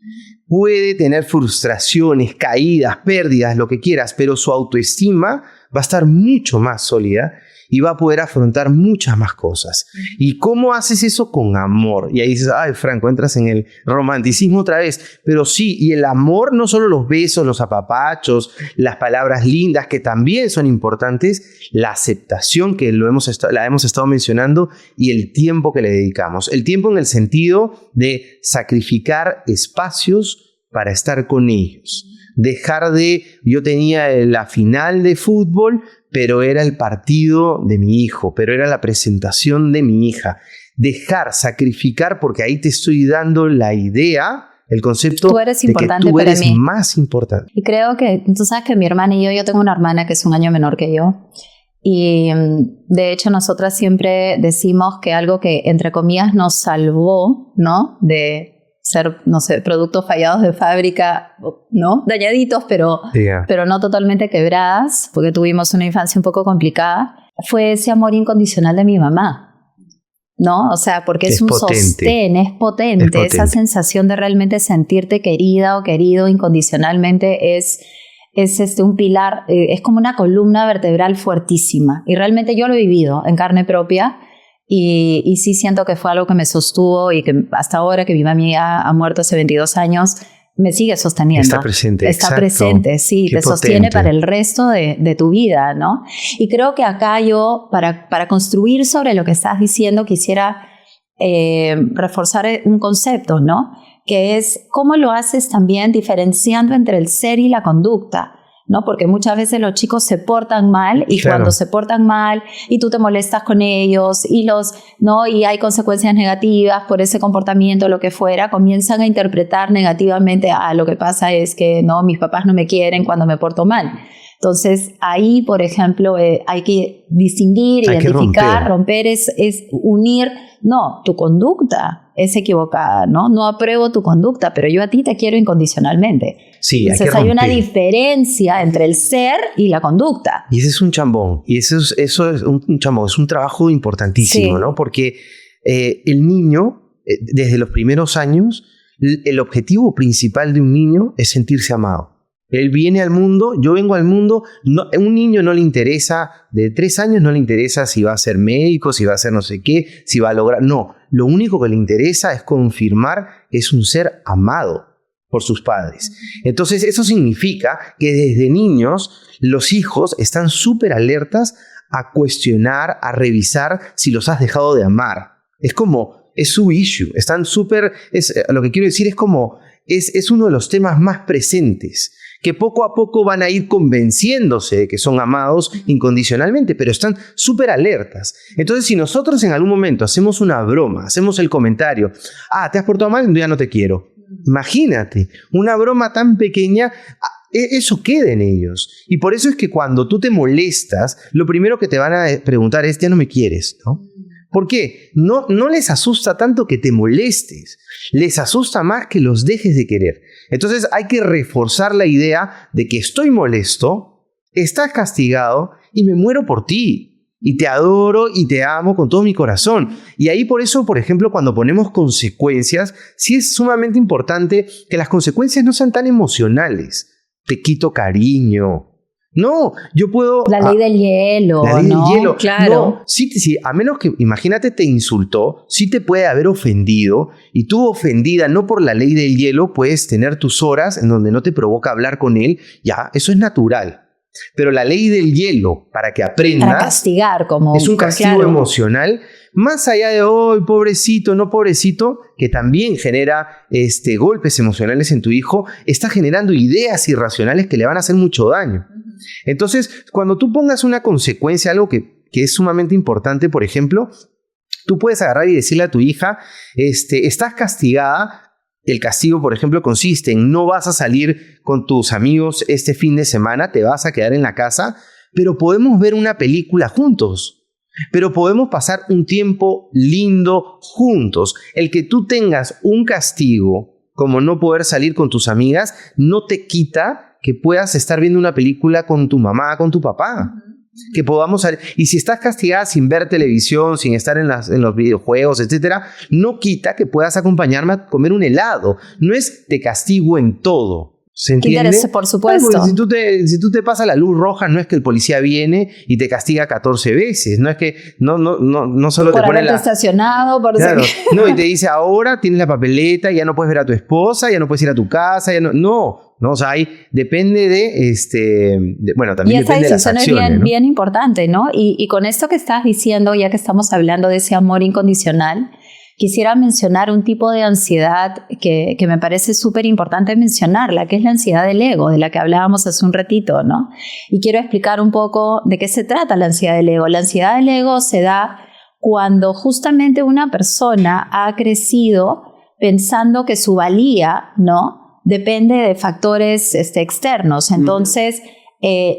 [SPEAKER 1] puede tener frustraciones, caídas, pérdidas, lo que quieras, pero su autoestima va a estar mucho más sólida y va a poder afrontar muchas más cosas. ¿Y cómo haces eso? Con amor. Y ahí dices, ay, Franco, entras en el romanticismo otra vez. Pero sí, y el amor, no solo los besos, los apapachos, las palabras lindas, que también son importantes, la aceptación, que la hemos estado mencionando, y el tiempo que le dedicamos. El tiempo en el sentido de sacrificar espacios para estar con ellos. Yo tenía la final de fútbol, pero era el partido de mi hijo, pero era la presentación de mi hija. Sacrificar, porque ahí te estoy dando la idea, el concepto
[SPEAKER 2] tú eres
[SPEAKER 1] de que tú eres más importante.
[SPEAKER 2] Y creo que, tú sabes que mi hermana y yo tengo una hermana que es 1 año menor que yo, y de hecho nosotras siempre decimos que algo que, entre comillas, nos salvó, ¿no? De ser, no sé, productos fallados de fábrica, ¿no? Dañaditos, pero no totalmente quebradas, porque tuvimos una infancia un poco complicada, fue ese amor incondicional de mi mamá, ¿no? O sea, porque es un sostén, es potente. Esa sensación de realmente sentirte querida o querido incondicionalmente es un pilar, es como una columna vertebral fuertísima. Y realmente yo lo he vivido en carne propia. Y sí siento que fue algo que me sostuvo y que hasta ahora que mi mami ha muerto hace 22 años, me sigue sosteniendo.
[SPEAKER 1] Está presente,
[SPEAKER 2] Está presente, sí, te sostiene para el resto de tu vida, ¿no? Y creo que acá yo, para construir sobre lo que estás diciendo, quisiera reforzar un concepto, ¿no? Que es cómo lo haces también diferenciando entre el ser y la conducta, ¿no? Porque muchas veces los chicos se portan mal y cuando se portan mal y tú te molestas con ellos ¿no? Y hay consecuencias negativas por ese comportamiento, lo que fuera, comienzan a interpretar negativamente, lo que pasa es que no, mis papás no me quieren cuando me porto mal. Entonces, ahí, por ejemplo, hay que distinguir,
[SPEAKER 1] hay
[SPEAKER 2] identificar, romper es unir, no, tu conducta es equivocada, ¿no? No apruebo tu conducta, pero yo a ti te quiero incondicionalmente.
[SPEAKER 1] Sí,
[SPEAKER 2] entonces hay una diferencia entre el ser y la conducta.
[SPEAKER 1] Y ese es un chambón, y eso es un chambón, es un trabajo importantísimo, sí, ¿no? Porque el niño, desde los primeros años, el objetivo principal de un niño es sentirse amado. Él viene al mundo, yo vengo al mundo, a un niño no le interesa, de 3 años no le interesa si va a ser médico, si va a ser no sé qué, si va a lograr, no, lo único que le interesa es confirmar que es un ser amado por sus padres. Entonces eso significa que desde niños los hijos están súper alertas a cuestionar, a revisar si los has dejado de amar. Es su issue, están súper, lo que quiero decir es como, es uno de los temas más presentes, que poco a poco van a ir convenciéndose de que son amados incondicionalmente, pero están súper alertas. Entonces, si nosotros en algún momento hacemos una broma, hacemos el comentario, ¿te has portado mal? Ya no te quiero. Imagínate, una broma tan pequeña, eso queda en ellos. Y por eso es que cuando tú te molestas, lo primero que te van a preguntar es, ya no me quieres, ¿no? ¿Por qué? No les asusta tanto que te molestes, les asusta más que los dejes de querer. Entonces hay que reforzar la idea de que estoy molesto, estás castigado y me muero por ti. Y te adoro y te amo con todo mi corazón. Y ahí por eso, por ejemplo, cuando ponemos consecuencias, sí es sumamente importante que las consecuencias no sean tan emocionales. Te quito cariño. No, yo puedo...
[SPEAKER 2] La ley del hielo,
[SPEAKER 1] la ley
[SPEAKER 2] ¿no?
[SPEAKER 1] del hielo.
[SPEAKER 2] Claro.
[SPEAKER 1] No, sí, a menos que, imagínate, te insultó, sí te puede haber ofendido, y tú ofendida no por la ley del hielo, puedes tener tus horas en donde no te provoca hablar con él, ya, eso es natural. Pero la ley del hielo, para que aprendas...
[SPEAKER 2] Para castigar, como...
[SPEAKER 1] Es un castigo emocional, más allá de, pobrecito, no pobrecito, que también genera golpes emocionales en tu hijo, está generando ideas irracionales que le van a hacer mucho daño. Entonces, cuando tú pongas una consecuencia, algo que es sumamente importante, por ejemplo, tú puedes agarrar y decirle a tu hija, estás castigada. El castigo, por ejemplo, consiste en no vas a salir con tus amigos este fin de semana, te vas a quedar en la casa, pero podemos ver una película juntos. Pero podemos pasar un tiempo lindo juntos. El que tú tengas un castigo, como no poder salir con tus amigas, no te quita que puedas estar viendo una película con tu mamá, con tu papá. Que podamos salir. Y si estás castigada sin ver televisión, sin estar en los videojuegos, etcétera, no quita que puedas acompañarme a comer un helado. No es te castigo en todo. ¿Se entiende?
[SPEAKER 2] Por supuesto.
[SPEAKER 1] Si tú te pasas la luz roja, no es que el policía viene y te castiga 14 veces. No es que no solo
[SPEAKER 2] por
[SPEAKER 1] te pone
[SPEAKER 2] haberte estacionado, por
[SPEAKER 1] claro, no, y te dice ahora tienes la papeleta, ya no puedes ver a tu esposa, ya no puedes ir a tu casa, ya no, o sea, ahí depende bueno, también depende de las acciones. Y esa decisión es
[SPEAKER 2] bien importante, ¿no? Y con esto que estás diciendo, ya que estamos hablando de ese amor incondicional, quisiera mencionar un tipo de ansiedad que me parece súper importante mencionarla, que es la ansiedad del ego, de la que hablábamos hace un ratito, ¿no? Y quiero explicar un poco de qué se trata la ansiedad del ego. La ansiedad del ego se da cuando justamente una persona ha crecido pensando que su valía, ¿no?, depende de factores externos. Entonces,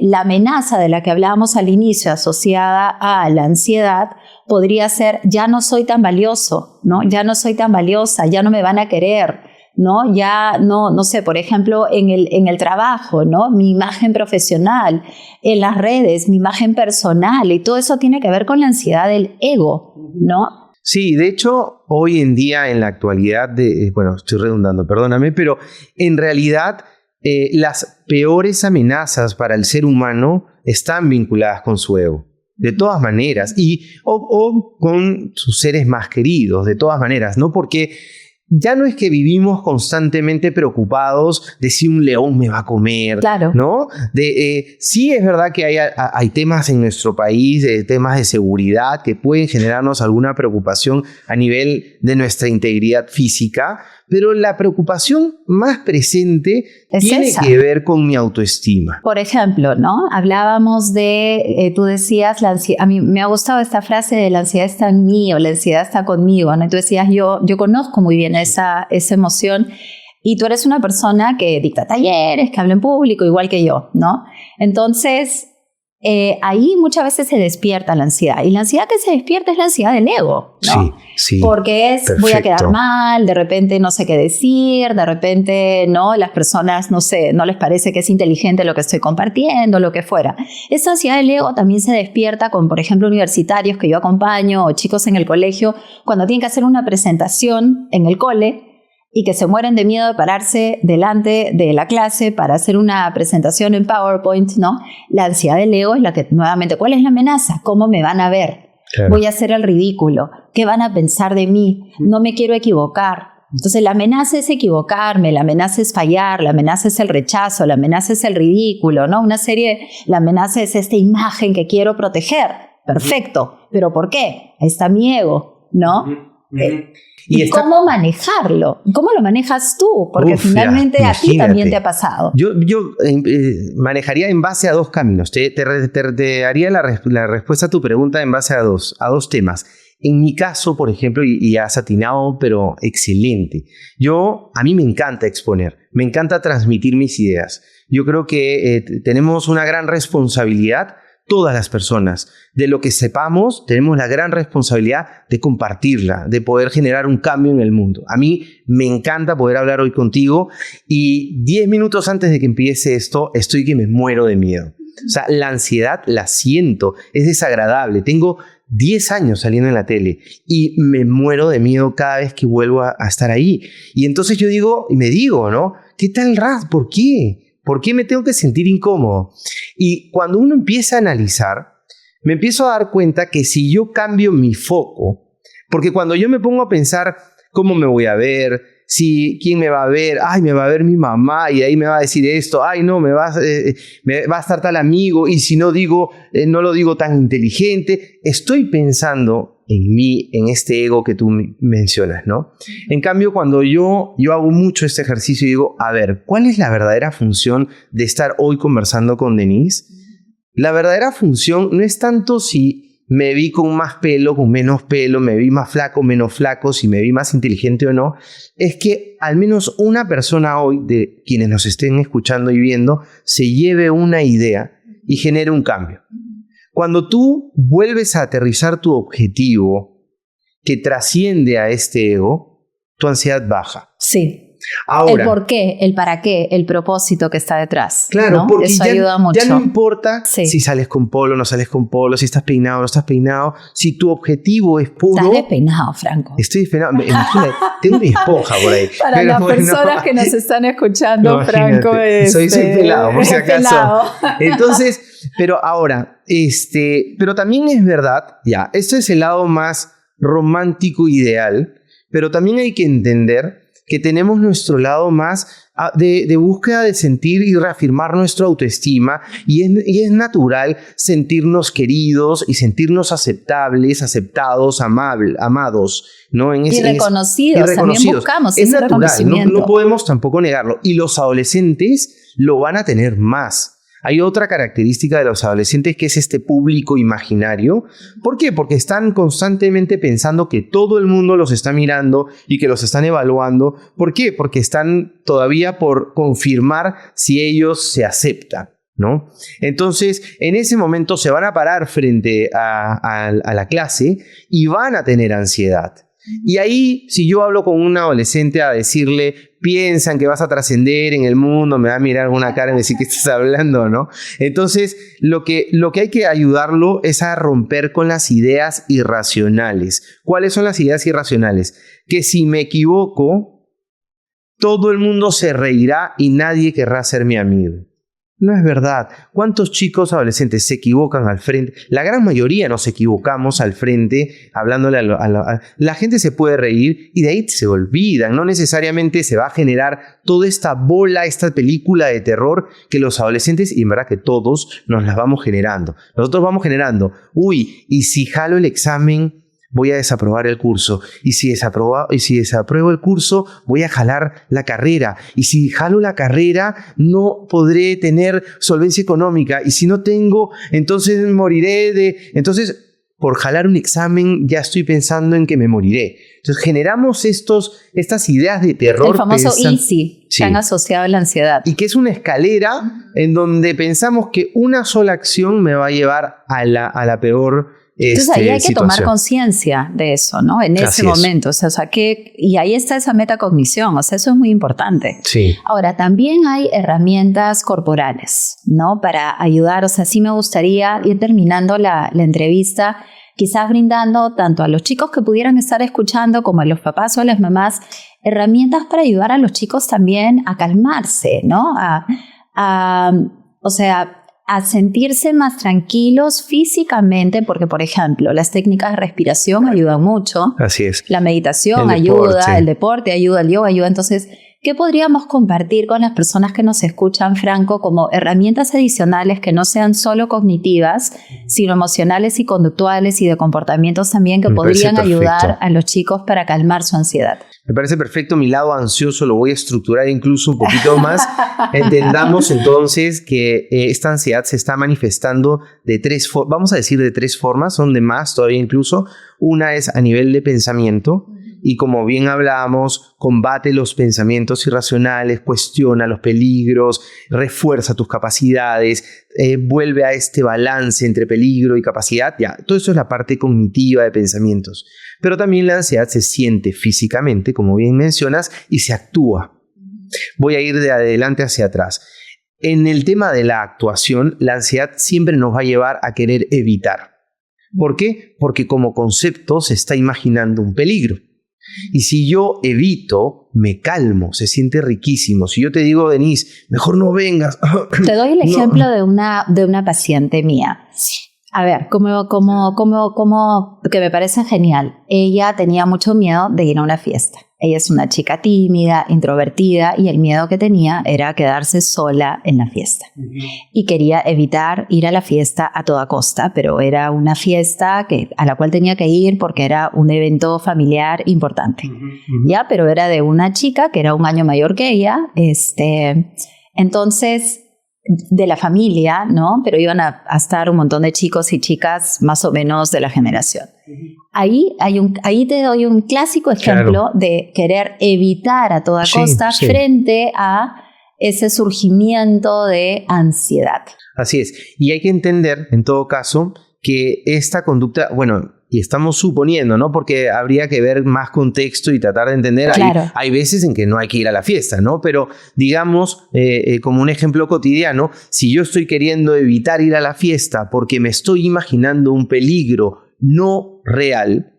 [SPEAKER 2] la amenaza de la que hablábamos al inicio, asociada a la ansiedad, podría ser, ya no soy tan valioso, ¿no? Ya no soy tan valiosa, ya no me van a querer, ¿no? Ya no sé, por ejemplo, en el trabajo, ¿no? Mi imagen profesional, en las redes, mi imagen personal, y todo eso tiene que ver con la ansiedad del ego, ¿no?
[SPEAKER 1] Sí, de hecho, hoy en día, en la actualidad, bueno, estoy redundando, perdóname, pero en realidad las peores amenazas para el ser humano están vinculadas con su ego. De todas maneras, o con sus seres más queridos, de todas maneras, ¿no? Porque ya no es que vivimos constantemente preocupados de si un león me va a comer,
[SPEAKER 2] claro,
[SPEAKER 1] ¿no? Sí es verdad que hay temas en nuestro país, temas de seguridad que pueden generarnos alguna preocupación a nivel de nuestra integridad física, pero la preocupación más presente tiene que ver con mi autoestima.
[SPEAKER 2] Por ejemplo, ¿no? Hablábamos tú decías, a mí me ha gustado esta frase de la ansiedad está en mí o la ansiedad está conmigo, ¿no? Y tú decías, yo conozco muy bien esa emoción. Y tú eres una persona que dicta talleres, que habla en público, igual que yo, ¿no? Entonces, ahí muchas veces se despierta la ansiedad. Y la ansiedad que se despierta es la ansiedad del ego, ¿no?
[SPEAKER 1] Sí,
[SPEAKER 2] porque es,
[SPEAKER 1] perfecto.
[SPEAKER 2] Voy a quedar mal, de repente no sé qué decir, de repente, ¿no? Las personas, no sé, no les parece que es inteligente lo que estoy compartiendo, lo que fuera. Esa ansiedad del ego también se despierta con, por ejemplo, universitarios que yo acompaño o chicos en el colegio, cuando tienen que hacer una presentación en el cole, y que se mueren de miedo de pararse delante de la clase para hacer una presentación en PowerPoint, ¿no? La ansiedad del ego es la que, nuevamente, ¿cuál es la amenaza? ¿Cómo me van a ver? Claro. Voy a hacer el ridículo. ¿Qué van a pensar de mí? No me quiero equivocar. Entonces, la amenaza es equivocarme, la amenaza es fallar, la amenaza es el rechazo, la amenaza es el ridículo, ¿no? La amenaza es esta imagen que quiero proteger. Perfecto. ¿Pero por qué? Ahí está mi ego, ¿no? ¿Y cómo manejarlo? ¿Cómo lo manejas tú? Porque finalmente a ti también te ha pasado.
[SPEAKER 1] Yo manejaría en base a dos caminos. Te haría la respuesta a tu pregunta en base a dos temas. En mi caso, por ejemplo, y has atinado, pero excelente. A mí me encanta exponer, me encanta transmitir mis ideas. Yo creo que tenemos una gran responsabilidad. Todas las personas, de lo que sepamos, tenemos la gran responsabilidad de compartirla, de poder generar un cambio en el mundo. A mí me encanta poder hablar hoy contigo y 10 minutos antes de que empiece esto, estoy que me muero de miedo. O sea, la ansiedad la siento, es desagradable. Tengo 10 años saliendo en la tele y me muero de miedo cada vez que vuelvo a estar ahí. Y entonces yo digo, y me digo, ¿no? ¿Qué tal, Raz? ¿Por qué? ¿Por qué me tengo que sentir incómodo? Y cuando uno empieza a analizar, me empiezo a dar cuenta que si yo cambio mi foco, porque cuando yo me pongo a pensar cómo me voy a ver, quién me va a ver, ay, me va a ver mi mamá y ahí me va a decir esto, ay, no, me va a estar tal amigo y si no no lo digo tan inteligente, estoy pensando en mí, en este ego que tú mencionas, ¿no? En cambio, cuando yo hago mucho este ejercicio y digo, a ver, ¿cuál es la verdadera función de estar hoy conversando con Denise? La verdadera función no es tanto si me vi con más pelo, con menos pelo, me vi más flaco, menos flaco, si me vi más inteligente o no, es que al menos una persona hoy, de quienes nos estén escuchando y viendo, se lleve una idea y genere un cambio. Cuando tú vuelves a aterrizar tu objetivo que trasciende a este ego, tu ansiedad baja.
[SPEAKER 2] Sí.
[SPEAKER 1] Ahora,
[SPEAKER 2] el por qué, el para qué, el propósito que está detrás.
[SPEAKER 1] Claro,
[SPEAKER 2] ¿no?
[SPEAKER 1] porque
[SPEAKER 2] eso ayuda mucho.
[SPEAKER 1] Ya no importa si sales con polo, no sales con polo, si estás peinado, no estás peinado. Si tu objetivo es puro...
[SPEAKER 2] Estás despeinado, Franco.
[SPEAKER 1] Estoy despeinado. Imagínate, tengo mi esponja por ahí.
[SPEAKER 2] Para las personas que nos están escuchando, no, Franco es...
[SPEAKER 1] Soy pelado, por si acaso. Pelado. Entonces, pero ahora, pero también es verdad, ya, esto es el lado más romántico ideal, pero también hay que entender que tenemos nuestro lado más de búsqueda de sentir y reafirmar nuestra autoestima y es natural sentirnos queridos y sentirnos aceptables, aceptados, amados, ¿no?
[SPEAKER 2] Y reconocidos, también buscamos ese reconocimiento.
[SPEAKER 1] No podemos tampoco negarlo y los adolescentes lo van a tener más. Hay otra característica de los adolescentes que es este público imaginario. ¿Por qué? Porque están constantemente pensando que todo el mundo los está mirando y que los están evaluando. ¿Por qué? Porque están todavía por confirmar si ellos se aceptan, ¿no? Entonces, en ese momento se van a parar frente a la clase y van a tener ansiedad. Y ahí, si yo hablo con un adolescente a decirle, piensan que vas a trascender en el mundo, me va a mirar con una cara y me decir, ¿qué estás hablando, no? Entonces, lo que hay que ayudarlo es a romper con las ideas irracionales. ¿Cuáles son las ideas irracionales? Que si me equivoco, todo el mundo se reirá y nadie querrá ser mi amigo. No es verdad. ¿Cuántos chicos adolescentes se equivocan al frente? La gran mayoría nos equivocamos al frente, hablándole la gente se puede reír y de ahí se olvidan. No necesariamente se va a generar toda esta bola, esta película de terror que los adolescentes, y en verdad que todos, nos las vamos generando. Nosotros vamos generando, y si jalo el examen, voy a desaprobar el curso. Y si desapruebo el curso, voy a jalar la carrera. Y si jalo la carrera, no podré tener solvencia económica. Y si no tengo, entonces moriré de... Entonces, por jalar un examen ya estoy pensando en que me moriré. Entonces generamos estas ideas de terror.
[SPEAKER 2] El famoso easy, que han asociado a la ansiedad.
[SPEAKER 1] Y que es una escalera en donde pensamos que una sola acción me va a llevar a la peor
[SPEAKER 2] Entonces ahí hay que
[SPEAKER 1] situación.
[SPEAKER 2] tomar conciencia de eso, ¿no? En ese momento. O sea, y ahí está esa metacognición. O sea, eso es muy importante.
[SPEAKER 1] Sí.
[SPEAKER 2] Ahora, también hay herramientas corporales, ¿no? Para ayudar. O sea, sí me gustaría ir terminando la entrevista, quizás brindando tanto a los chicos que pudieran estar escuchando como a los papás o a las mamás, herramientas para ayudar a los chicos también a calmarse, ¿no? O sea, a sentirse más tranquilos físicamente, porque, por ejemplo, las técnicas de respiración ayudan mucho.
[SPEAKER 1] Así es.
[SPEAKER 2] La meditación ayuda, el deporte ayuda, el yoga ayuda. Entonces, ¿qué podríamos compartir con las personas que nos escuchan, Franco, como herramientas adicionales que no sean solo cognitivas, sino emocionales y conductuales y de comportamientos también que podrían ayudar a los chicos para calmar su ansiedad?
[SPEAKER 1] Me parece perfecto. Mi lado ansioso lo voy a estructurar incluso un poquito más. Entendamos entonces que esta ansiedad se está manifestando de tres formas, son de más todavía incluso. Una es a nivel de pensamiento. Y como bien hablábamos, combate los pensamientos irracionales, cuestiona los peligros, refuerza tus capacidades, vuelve a este balance entre peligro y capacidad. Ya, todo eso es la parte cognitiva de pensamientos. Pero también la ansiedad se siente físicamente, como bien mencionas, y se actúa. Voy a ir de adelante hacia atrás. En el tema de la actuación, la ansiedad siempre nos va a llevar a querer evitar. ¿Por qué? Porque como concepto se está imaginando un peligro. Y si yo evito, me calmo, se siente riquísimo. Si yo te digo, Denise, mejor no vengas.
[SPEAKER 2] Te doy el ejemplo de una paciente mía. A ver, que me parece genial. Ella tenía mucho miedo de ir a una fiesta. Ella es una chica tímida, introvertida, y el miedo que tenía era quedarse sola en la fiesta. Y quería evitar ir a la fiesta a toda costa, pero era una fiesta a la cual tenía que ir porque era un evento familiar importante. ¿Ya? Pero era de una chica que era un año mayor que ella. Entonces, de la familia, ¿no? Pero iban a estar un montón de chicos y chicas más o menos de la generación. Ahí te doy un clásico ejemplo de querer evitar a toda costa frente a ese surgimiento de ansiedad.
[SPEAKER 1] Así es. Y hay que entender, en todo caso, que esta conducta, y estamos suponiendo, ¿no? Porque habría que ver más contexto y tratar de entender. Claro. Hay veces en que no hay que ir a la fiesta, ¿no? Pero digamos, como un ejemplo cotidiano, si yo estoy queriendo evitar ir a la fiesta porque me estoy imaginando un peligro no real,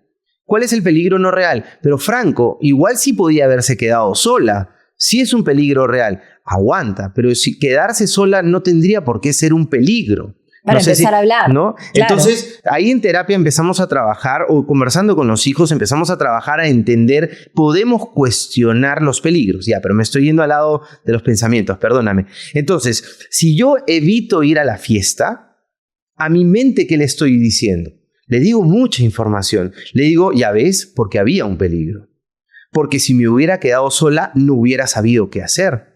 [SPEAKER 1] ¿cuál es el peligro no real? Pero Franco, igual sí podía haberse quedado sola. Si es un peligro real, aguanta, pero si quedarse sola no tendría por qué ser un peligro.
[SPEAKER 2] Para empezar a hablar.
[SPEAKER 1] ¿No? Claro. Entonces, ahí en terapia empezamos a trabajar, o conversando con los hijos, empezamos a trabajar a entender, podemos cuestionar los peligros. Ya, pero me estoy yendo al lado de los pensamientos, perdóname. Entonces, si yo evito ir a la fiesta, a mi mente, ¿qué le estoy diciendo? Le digo mucha información. Le digo, ya ves, porque había un peligro. Porque si me hubiera quedado sola, no hubiera sabido qué hacer.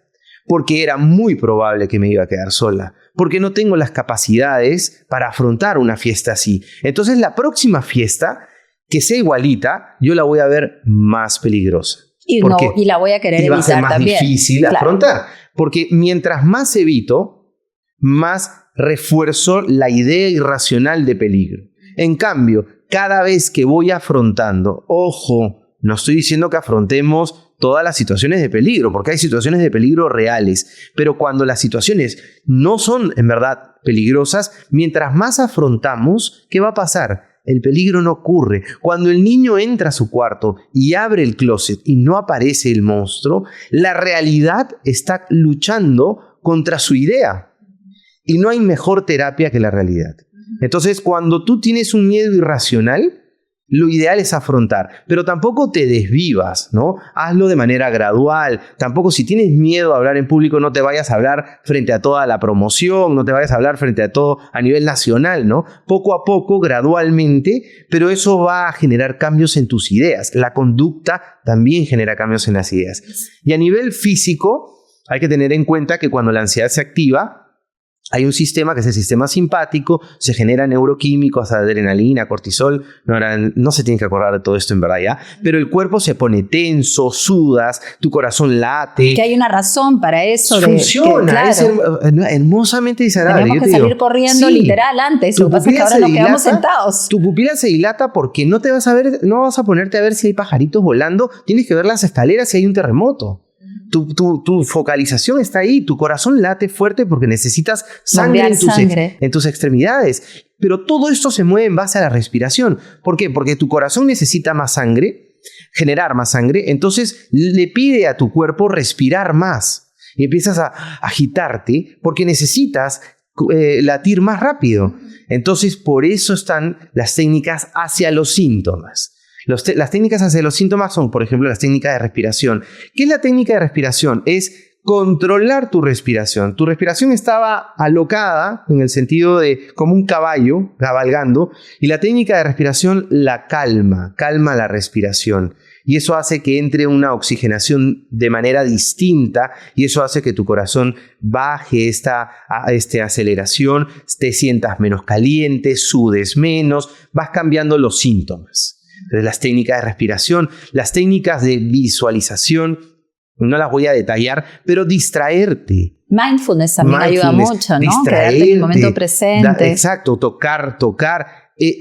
[SPEAKER 1] Porque era muy probable que me iba a quedar sola. Porque no tengo las capacidades para afrontar una fiesta así. Entonces la próxima fiesta, que sea igualita, yo la voy a ver más peligrosa.
[SPEAKER 2] Y la voy a querer evitar también. Va a ser más
[SPEAKER 1] difícil afrontar. Porque mientras más evito, más refuerzo la idea irracional de peligro. En cambio, cada vez que voy afrontando, ojo, no estoy diciendo que afrontemos todas las situaciones de peligro, porque hay situaciones de peligro reales, pero cuando las situaciones no son en verdad peligrosas, mientras más afrontamos, ¿qué va a pasar? El peligro no ocurre. Cuando el niño entra a su cuarto y abre el closet y no aparece el monstruo, la realidad está luchando contra su idea. Y no hay mejor terapia que la realidad. Entonces, cuando tú tienes un miedo irracional, lo ideal es afrontar, pero tampoco te desvivas, ¿no? Hazlo de manera gradual. Tampoco, si tienes miedo a hablar en público, no te vayas a hablar frente a toda la promoción, no te vayas a hablar frente a todo a nivel nacional, ¿no? Poco a poco, gradualmente, pero eso va a generar cambios en tus ideas. La conducta también genera cambios en las ideas. Y a nivel físico, hay que tener en cuenta que cuando la ansiedad se activa, Hay un sistema que es el sistema simpático, se genera neuroquímicos, adrenalina, cortisol, no se tienen que acordar de todo esto en verdad ya, pero el cuerpo se pone tenso, sudas, tu corazón late.
[SPEAKER 2] Que hay una razón para eso.
[SPEAKER 1] Funciona, es hermosamente desagradable.
[SPEAKER 2] Tenemos que salir corriendo literal antes, lo que pasa es que ahora nos quedamos sentados.
[SPEAKER 1] Tu pupila se dilata porque no vas a ponerte a ver si hay pajaritos volando, tienes que ver las escaleras si hay un terremoto. Tu focalización está ahí, tu corazón late fuerte porque necesitas sangre en tus extremidades. Pero todo esto se mueve en base a la respiración. ¿Por qué? Porque tu corazón necesita más sangre, generar más sangre, entonces le pide a tu cuerpo respirar más. Y empiezas a agitarte porque necesitas latir más rápido. Entonces, por eso están las técnicas hacia los síntomas. Las técnicas hacia los síntomas son, por ejemplo, las técnicas de respiración. ¿Qué es la técnica de respiración? Es controlar tu respiración. Tu respiración estaba alocada en el sentido de como un caballo cabalgando, y la técnica de respiración la calma la respiración. Y eso hace que entre una oxigenación de manera distinta, y eso hace que tu corazón baje esta aceleración, te sientas menos caliente, sudes menos, vas cambiando los síntomas. Entonces, las técnicas de respiración, las técnicas de visualización, no las voy a detallar, pero distraerte.
[SPEAKER 2] Mindfulness también ayuda mucho, ¿no? Quedarte en el momento presente.
[SPEAKER 1] Exacto, tocar.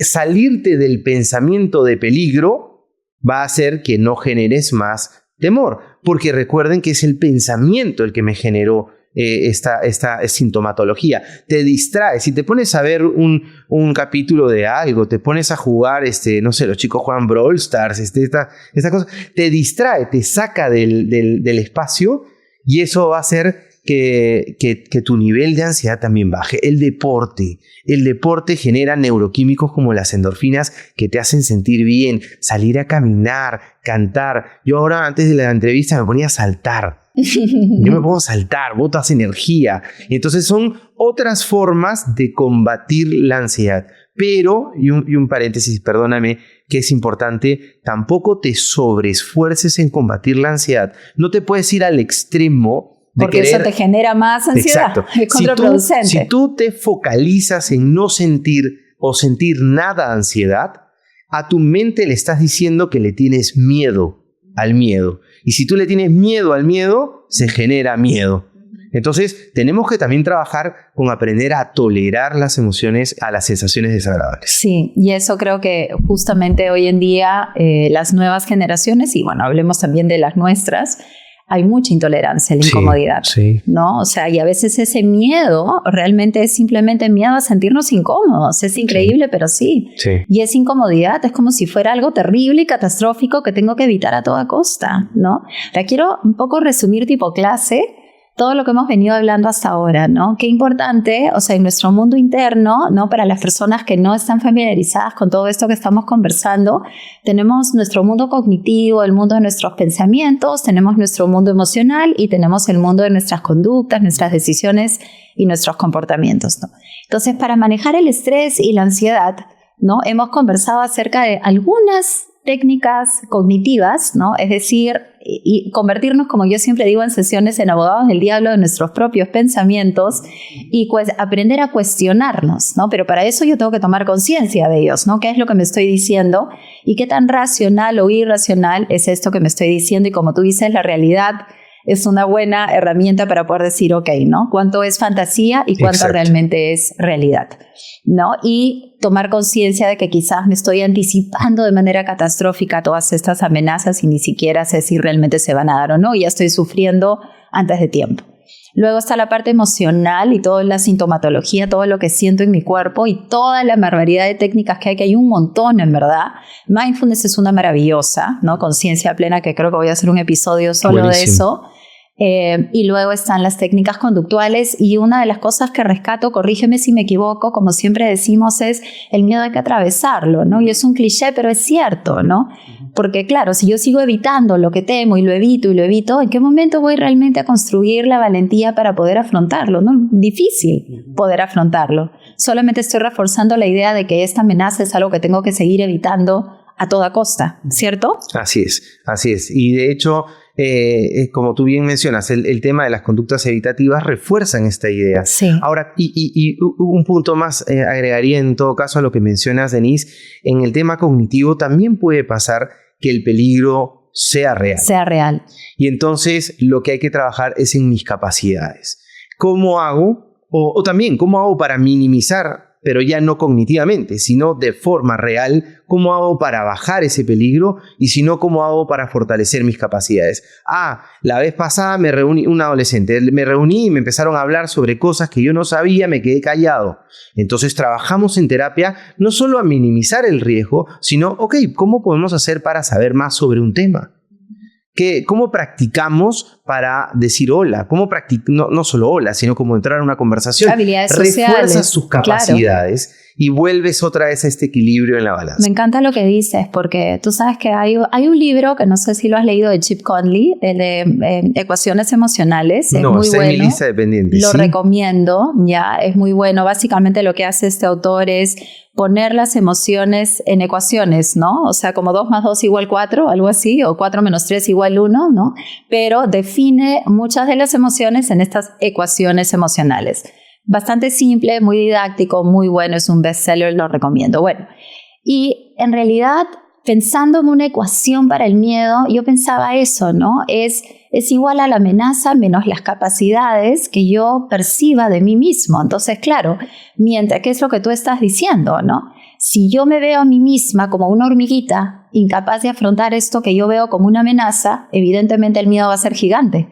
[SPEAKER 1] Salirte del pensamiento de peligro va a hacer que no generes más temor, porque recuerden que es el pensamiento el que me generó esta sintomatología. Te distraes. Si te pones a ver un capítulo de algo, te pones a jugar, no sé, los chicos juegan Brawl Stars, esta cosa, te distrae, te saca del espacio, y eso va a hacer que tu nivel de ansiedad también baje. El deporte genera neuroquímicos como las endorfinas que te hacen sentir bien, salir a caminar, cantar. Yo ahora, antes de la entrevista, me ponía a saltar. Yo me pongo a saltar, botas energía. Y entonces son otras formas de combatir la ansiedad. Pero, y un paréntesis, perdóname, que es importante, tampoco te sobreesfuerces en combatir la ansiedad. No te puedes ir al extremo
[SPEAKER 2] porque eso te genera más ansiedad.
[SPEAKER 1] Exacto.
[SPEAKER 2] Es contraproducente.
[SPEAKER 1] Si tú te focalizas en no sentir o sentir nada de ansiedad, a tu mente le estás diciendo que le tienes miedo al miedo. Y si tú le tienes miedo al miedo, se genera miedo. Entonces, tenemos que también trabajar con aprender a tolerar las emociones, a las sensaciones desagradables.
[SPEAKER 2] Sí, y eso creo que justamente hoy en día las nuevas generaciones, y bueno, hablemos también de las nuestras, hay mucha intolerancia a la incomodidad, ¿no? O sea, y a veces ese miedo realmente es simplemente miedo a sentirnos incómodos. Es increíble, pero sí. Y esa incomodidad es como si fuera algo terrible y catastrófico que tengo que evitar a toda costa, ¿no? Ahora quiero un poco resumir tipo clase todo lo que hemos venido hablando hasta ahora, ¿no? Qué importante, o sea, en nuestro mundo interno, ¿no? Para las personas que no están familiarizadas con todo esto que estamos conversando, tenemos nuestro mundo cognitivo, el mundo de nuestros pensamientos, tenemos nuestro mundo emocional y tenemos el mundo de nuestras conductas, nuestras decisiones y nuestros comportamientos, ¿no? Entonces, para manejar el estrés y la ansiedad, ¿no? Hemos conversado acerca de algunas técnicas cognitivas, ¿no? Es decir, y convertirnos, como yo siempre digo en sesiones, en abogados del diablo de nuestros propios pensamientos y aprender a cuestionarnos, ¿no? Pero para eso yo tengo que tomar conciencia de ellos, ¿no? ¿Qué es lo que me estoy diciendo? ¿Y qué tan racional o irracional es esto que me estoy diciendo? Y como tú dices, la realidad es una buena herramienta para poder decir, ok, ¿no? ¿Cuánto es fantasía y cuánto realmente es realidad? ¿No? Y tomar conciencia de que quizás me estoy anticipando de manera catastrófica todas estas amenazas y ni siquiera sé si realmente se van a dar o no, y ya estoy sufriendo antes de tiempo. Luego está la parte emocional y toda la sintomatología, todo lo que siento en mi cuerpo y toda la barbaridad de técnicas que hay un montón, en verdad. Mindfulness es una maravillosa, ¿no? Conciencia plena, que creo que voy a hacer un episodio solo de eso. Y luego están las técnicas conductuales, y una de las cosas que rescato, corrígeme si me equivoco, como siempre decimos, es el miedo hay que atravesarlo, ¿no? Y es un cliché, pero es cierto, ¿no? Porque claro, si yo sigo evitando lo que temo y lo evito, ¿en qué momento voy realmente a construir la valentía para poder afrontarlo? ¿No? Difícil poder afrontarlo. Solamente estoy reforzando la idea de que esta amenaza es algo que tengo que seguir evitando a toda costa, ¿cierto?
[SPEAKER 1] Así es. Y de hecho, como tú bien mencionas, el tema de las conductas evitativas refuerzan esta idea.
[SPEAKER 2] Sí.
[SPEAKER 1] Ahora, y un punto más agregaría en todo caso a lo que mencionas, Denise, en el tema cognitivo también puede pasar que el peligro sea real.
[SPEAKER 2] Sea real.
[SPEAKER 1] Y entonces lo que hay que trabajar es en mis capacidades. ¿Cómo hago? O también, ¿cómo hago para minimizar, pero ya no cognitivamente, sino de forma real, cómo hago para bajar ese peligro y si no, cómo hago para fortalecer mis capacidades? La vez pasada me reuní, un adolescente, me reuní y me empezaron a hablar sobre cosas que yo no sabía, me quedé callado. Entonces trabajamos en terapia no solo a minimizar el riesgo, sino, ¿cómo podemos hacer para saber más sobre un tema? ¿Cómo practicamos para decir hola? No solo hola, sino como entrar a una conversación.
[SPEAKER 2] Habilidades sociales.
[SPEAKER 1] Refuerzas tus capacidades, claro, y vuelves otra vez a este equilibrio en la balanza.
[SPEAKER 2] Me encanta lo que dices, porque tú sabes que hay un libro que no sé si lo has leído, de Chip Conley, el de Ecuaciones Emocionales. Es muy
[SPEAKER 1] está
[SPEAKER 2] bueno.
[SPEAKER 1] En mi lista de pendientes.
[SPEAKER 2] Lo
[SPEAKER 1] ¿sí?
[SPEAKER 2] recomiendo, ya, es muy bueno. Básicamente lo que hace este autor es poner las emociones en ecuaciones, ¿no? O sea, como 2 más 2 igual 4, algo así, o 4 menos 3 igual 1, ¿no? Pero define muchas de las emociones en estas ecuaciones emocionales. Bastante simple, muy didáctico, muy bueno, es un bestseller, lo recomiendo. Bueno, y en realidad, pensando en una ecuación para el miedo, yo pensaba eso, ¿no? Es igual a la amenaza menos las capacidades que yo perciba de mí mismo. Entonces, claro, mientras, ¿qué es lo que tú estás diciendo, no? Si yo me veo a mí misma como una hormiguita, incapaz de afrontar esto que yo veo como una amenaza, evidentemente el miedo va a ser gigante.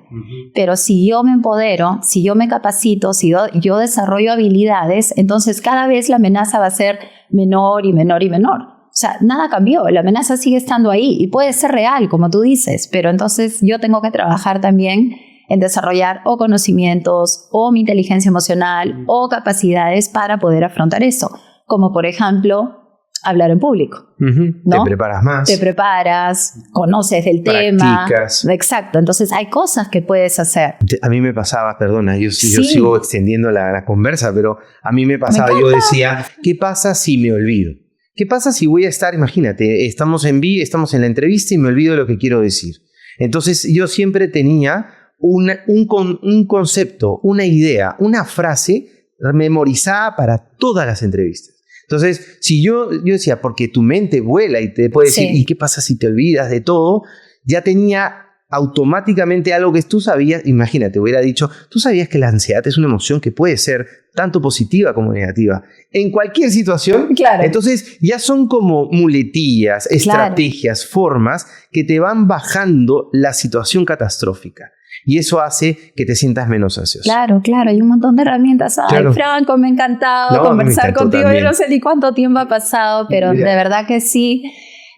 [SPEAKER 2] Pero si yo me empodero, si yo me capacito, si yo desarrollo habilidades, entonces cada vez la amenaza va a ser menor y menor y menor. O sea, nada cambió, la amenaza sigue estando ahí y puede ser real, como tú dices, pero entonces yo tengo que trabajar también en desarrollar o conocimientos o mi inteligencia emocional o capacidades para poder afrontar eso. Como por ejemplo, hablar en público. ¿no?
[SPEAKER 1] Te preparas más.
[SPEAKER 2] Te preparas, conoces del tema.
[SPEAKER 1] Practicas.
[SPEAKER 2] Exacto, entonces hay cosas que puedes hacer.
[SPEAKER 1] A mí me pasaba, perdona, yo sigo extendiendo la conversa, pero a mí me pasaba, yo decía, ¿qué pasa si me olvido? ¿Qué pasa si voy a estar, imagínate, estamos en la entrevista y me olvido lo que quiero decir? Entonces yo siempre tenía un concepto, una idea, una frase memorizada para todas las entrevistas. Entonces, si yo decía, porque tu mente vuela y te puede decir, ¿y qué pasa si te olvidas de todo? Ya tenía automáticamente algo que tú sabías. Imagínate, hubiera dicho, tú sabías que la ansiedad es una emoción que puede ser tanto positiva como negativa en cualquier situación.
[SPEAKER 2] Claro.
[SPEAKER 1] Entonces ya son como muletillas, estrategias, formas que te van bajando la situación catastrófica. Y eso hace que te sientas menos ansioso.
[SPEAKER 2] Claro, hay un montón de herramientas. Ay, Franco, me ha encantado conversar contigo. También. Yo no sé ni cuánto tiempo ha pasado, pero de verdad que sí.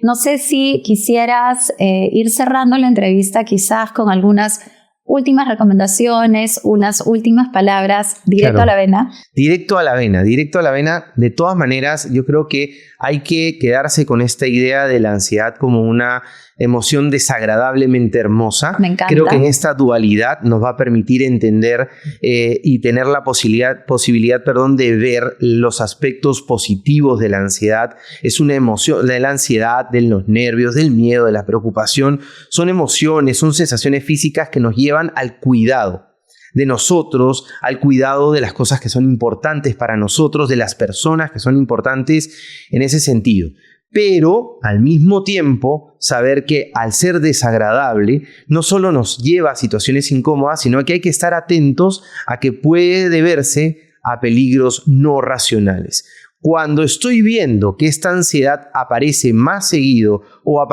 [SPEAKER 2] No sé si quisieras ir cerrando la entrevista quizás con algunas últimas recomendaciones, unas últimas palabras, directo a la vena. Directo a la
[SPEAKER 1] vena. De todas maneras, yo creo que hay que quedarse con esta idea de la ansiedad como una emoción desagradablemente hermosa.
[SPEAKER 2] Me encanta.
[SPEAKER 1] Creo que en esta dualidad nos va a permitir entender y tener la posibilidad, de ver los aspectos positivos de la ansiedad. Es una emoción de la ansiedad, de los nervios, del miedo, de la preocupación. Son emociones, son sensaciones físicas que nos llevan al cuidado de nosotros, al cuidado de las cosas que son importantes para nosotros, de las personas que son importantes en ese sentido. Pero al mismo tiempo saber que al ser desagradable no solo nos lleva a situaciones incómodas, sino que hay que estar atentos a que puede deberse a peligros no racionales. Cuando estoy viendo que esta ansiedad aparece más seguido o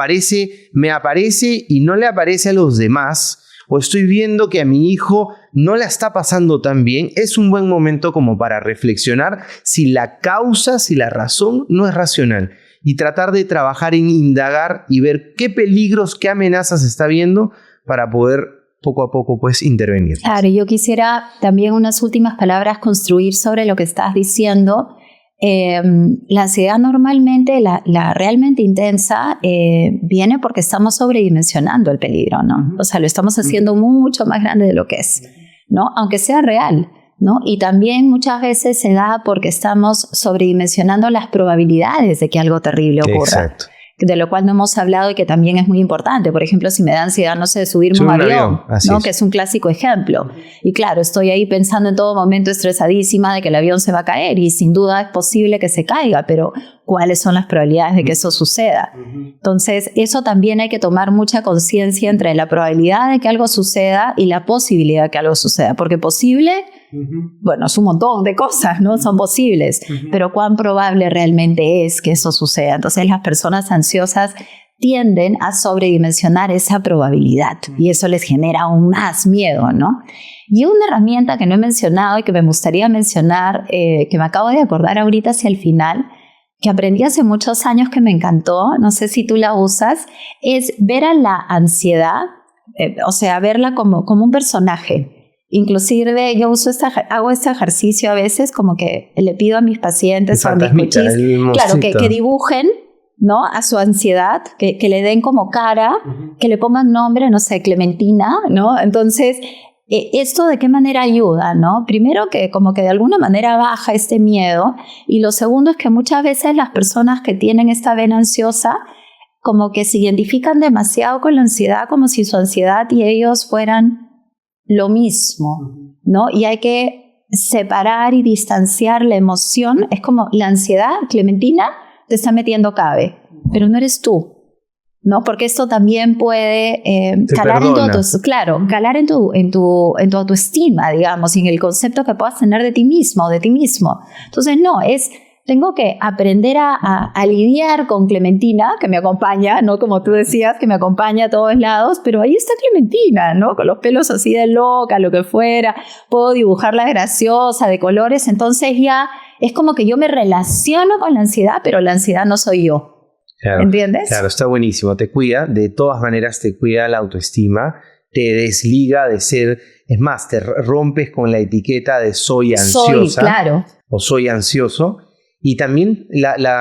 [SPEAKER 1] me aparece y no le aparece a los demás, o estoy viendo que a mi hijo no la está pasando tan bien, es un buen momento como para reflexionar si la causa, si la razón no es racional. Y tratar de trabajar en indagar y ver qué peligros, qué amenazas está viendo para poder poco a poco pues intervenir.
[SPEAKER 2] Claro, yo quisiera también unas últimas palabras construir sobre lo que estás diciendo. La ansiedad normalmente, la realmente intensa, viene porque estamos sobredimensionando el peligro, ¿no? O sea, lo estamos haciendo mucho más grande de lo que es, ¿no? Aunque sea real, ¿no? Y también muchas veces se da porque estamos sobredimensionando las probabilidades de que algo terrible ocurra.
[SPEAKER 1] Exacto.
[SPEAKER 2] de lo cual no hemos hablado y que también es muy importante. Por ejemplo, si me da ansiedad, no sé, subirme a un avión, ¿no? Que es un clásico ejemplo. Y claro, estoy ahí pensando en todo momento estresadísima de que el avión se va a caer y sin duda es posible que se caiga, pero ¿cuáles son las probabilidades de que eso suceda? Entonces, eso también hay que tomar mucha conciencia entre la probabilidad de que algo suceda y la posibilidad de que algo suceda, porque posible, bueno, es un montón de cosas, ¿no? Son posibles, pero ¿cuán probable realmente es que eso suceda? Entonces, las personas ansiosas tienden a sobredimensionar esa probabilidad y eso les genera aún más miedo, ¿no? Y una herramienta que no he mencionado y que me gustaría mencionar, que me acabo de acordar ahorita hacia el final, que aprendí hace muchos años que me encantó, no sé si tú la usas, es ver a la ansiedad, o sea, verla como un personaje. Inclusive yo hago este ejercicio a veces, como que le pido a mis pacientes o a mis coaches, claro, que dibujen, ¿no? A su ansiedad, que le den como cara, que le pongan nombre, no sé, Clementina, ¿no? Entonces, ¿esto de qué manera ayuda, no? Primero que como que de alguna manera baja este miedo, y lo segundo es que muchas veces las personas que tienen esta vena ansiosa como que se identifican demasiado con la ansiedad, como si su ansiedad y ellos fueran lo mismo, ¿no? Y hay que separar y distanciar la emoción. Es como la ansiedad, Clementina, te está metiendo cabe, pero no eres tú, ¿no? Porque esto también puede calar en tu autoestima, digamos, y en el concepto que puedas tener de ti mismo o de ti mismo. Entonces, tengo que aprender a lidiar con Clementina, que me acompaña, ¿no? Como tú decías, que me acompaña a todos lados, pero ahí está Clementina, ¿no? Con los pelos así de loca, lo que fuera, puedo dibujarla graciosa, de colores, entonces ya es como que yo me relaciono con la ansiedad, pero la ansiedad no soy yo.
[SPEAKER 1] Claro,
[SPEAKER 2] ¿entiendes?
[SPEAKER 1] Claro, está buenísimo, te cuida, de todas maneras te cuida la autoestima, te desliga de ser, es más, te rompes con la etiqueta de soy ansiosa
[SPEAKER 2] claro.
[SPEAKER 1] O soy ansioso, y también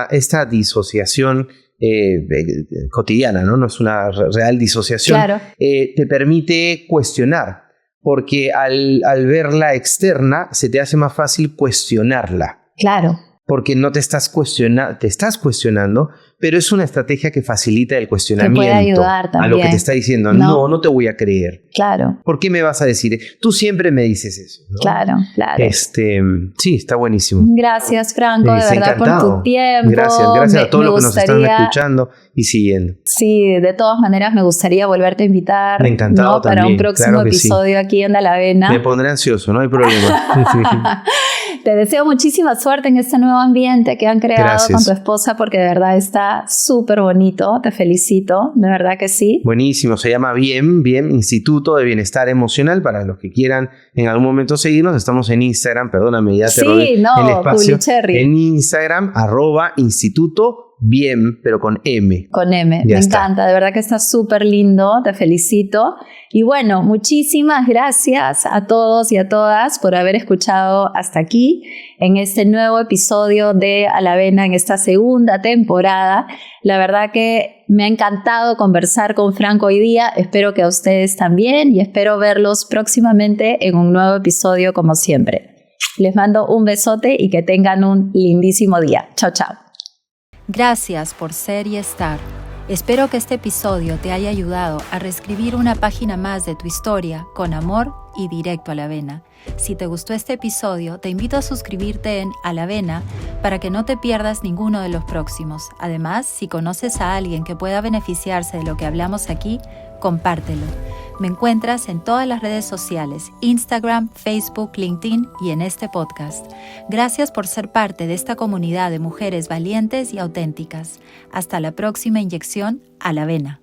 [SPEAKER 1] esta disociación cotidiana, ¿no? No es una real disociación,
[SPEAKER 2] claro.
[SPEAKER 1] Te permite cuestionar, porque al verla externa se te hace más fácil cuestionarla.
[SPEAKER 2] Claro.
[SPEAKER 1] Porque no te estás cuestionando, pero es una estrategia que facilita el cuestionamiento.
[SPEAKER 2] Te puede ayudar también.
[SPEAKER 1] A lo que te está diciendo, no te voy a creer.
[SPEAKER 2] Claro.
[SPEAKER 1] ¿Por qué me vas a decir? Tú siempre me dices eso, ¿no?
[SPEAKER 2] Claro.
[SPEAKER 1] Sí, está buenísimo.
[SPEAKER 2] Gracias, Franco, de verdad,
[SPEAKER 1] encantado.
[SPEAKER 2] por tu tiempo.
[SPEAKER 1] Gracias a todos los que nos están escuchando y siguiendo.
[SPEAKER 2] Sí, de todas maneras me gustaría volverte a invitar.
[SPEAKER 1] Encantado, ¿no?
[SPEAKER 2] Para un próximo episodio aquí en Alavena.
[SPEAKER 1] Me pondré ansioso, no hay problema.
[SPEAKER 2] Te deseo muchísima suerte en este nuevo ambiente que han creado con tu esposa, porque de verdad está súper bonito. Te felicito, de verdad que sí.
[SPEAKER 1] Buenísimo, se llama BIEM, Instituto de Bienestar Emocional. Para los que quieran en algún momento seguirnos, estamos en Instagram, perdóname, ya te robé el espacio. En Instagram, @instituto BIEM, pero con M.
[SPEAKER 2] Con M, me encanta, de verdad que está súper lindo, te felicito. Y bueno, muchísimas gracias a todos y a todas por haber escuchado hasta aquí en este nuevo episodio de Alavena, en esta segunda temporada. La verdad que me ha encantado conversar con Franco hoy día, espero que a ustedes también, y espero verlos próximamente en un nuevo episodio como siempre. Les mando un besote y que tengan un lindísimo día. Chao, chao.
[SPEAKER 3] Gracias por ser y estar. Espero que este episodio te haya ayudado a reescribir una página más de tu historia con amor y directo a la vena. Si te gustó este episodio, te invito a suscribirte en Alavena para que no te pierdas ninguno de los próximos. Además, si conoces a alguien que pueda beneficiarse de lo que hablamos aquí, compártelo. Me encuentras en todas las redes sociales, Instagram, Facebook, LinkedIn y en este podcast. Gracias por ser parte de esta comunidad de mujeres valientes y auténticas. Hasta la próxima inyección Alavena.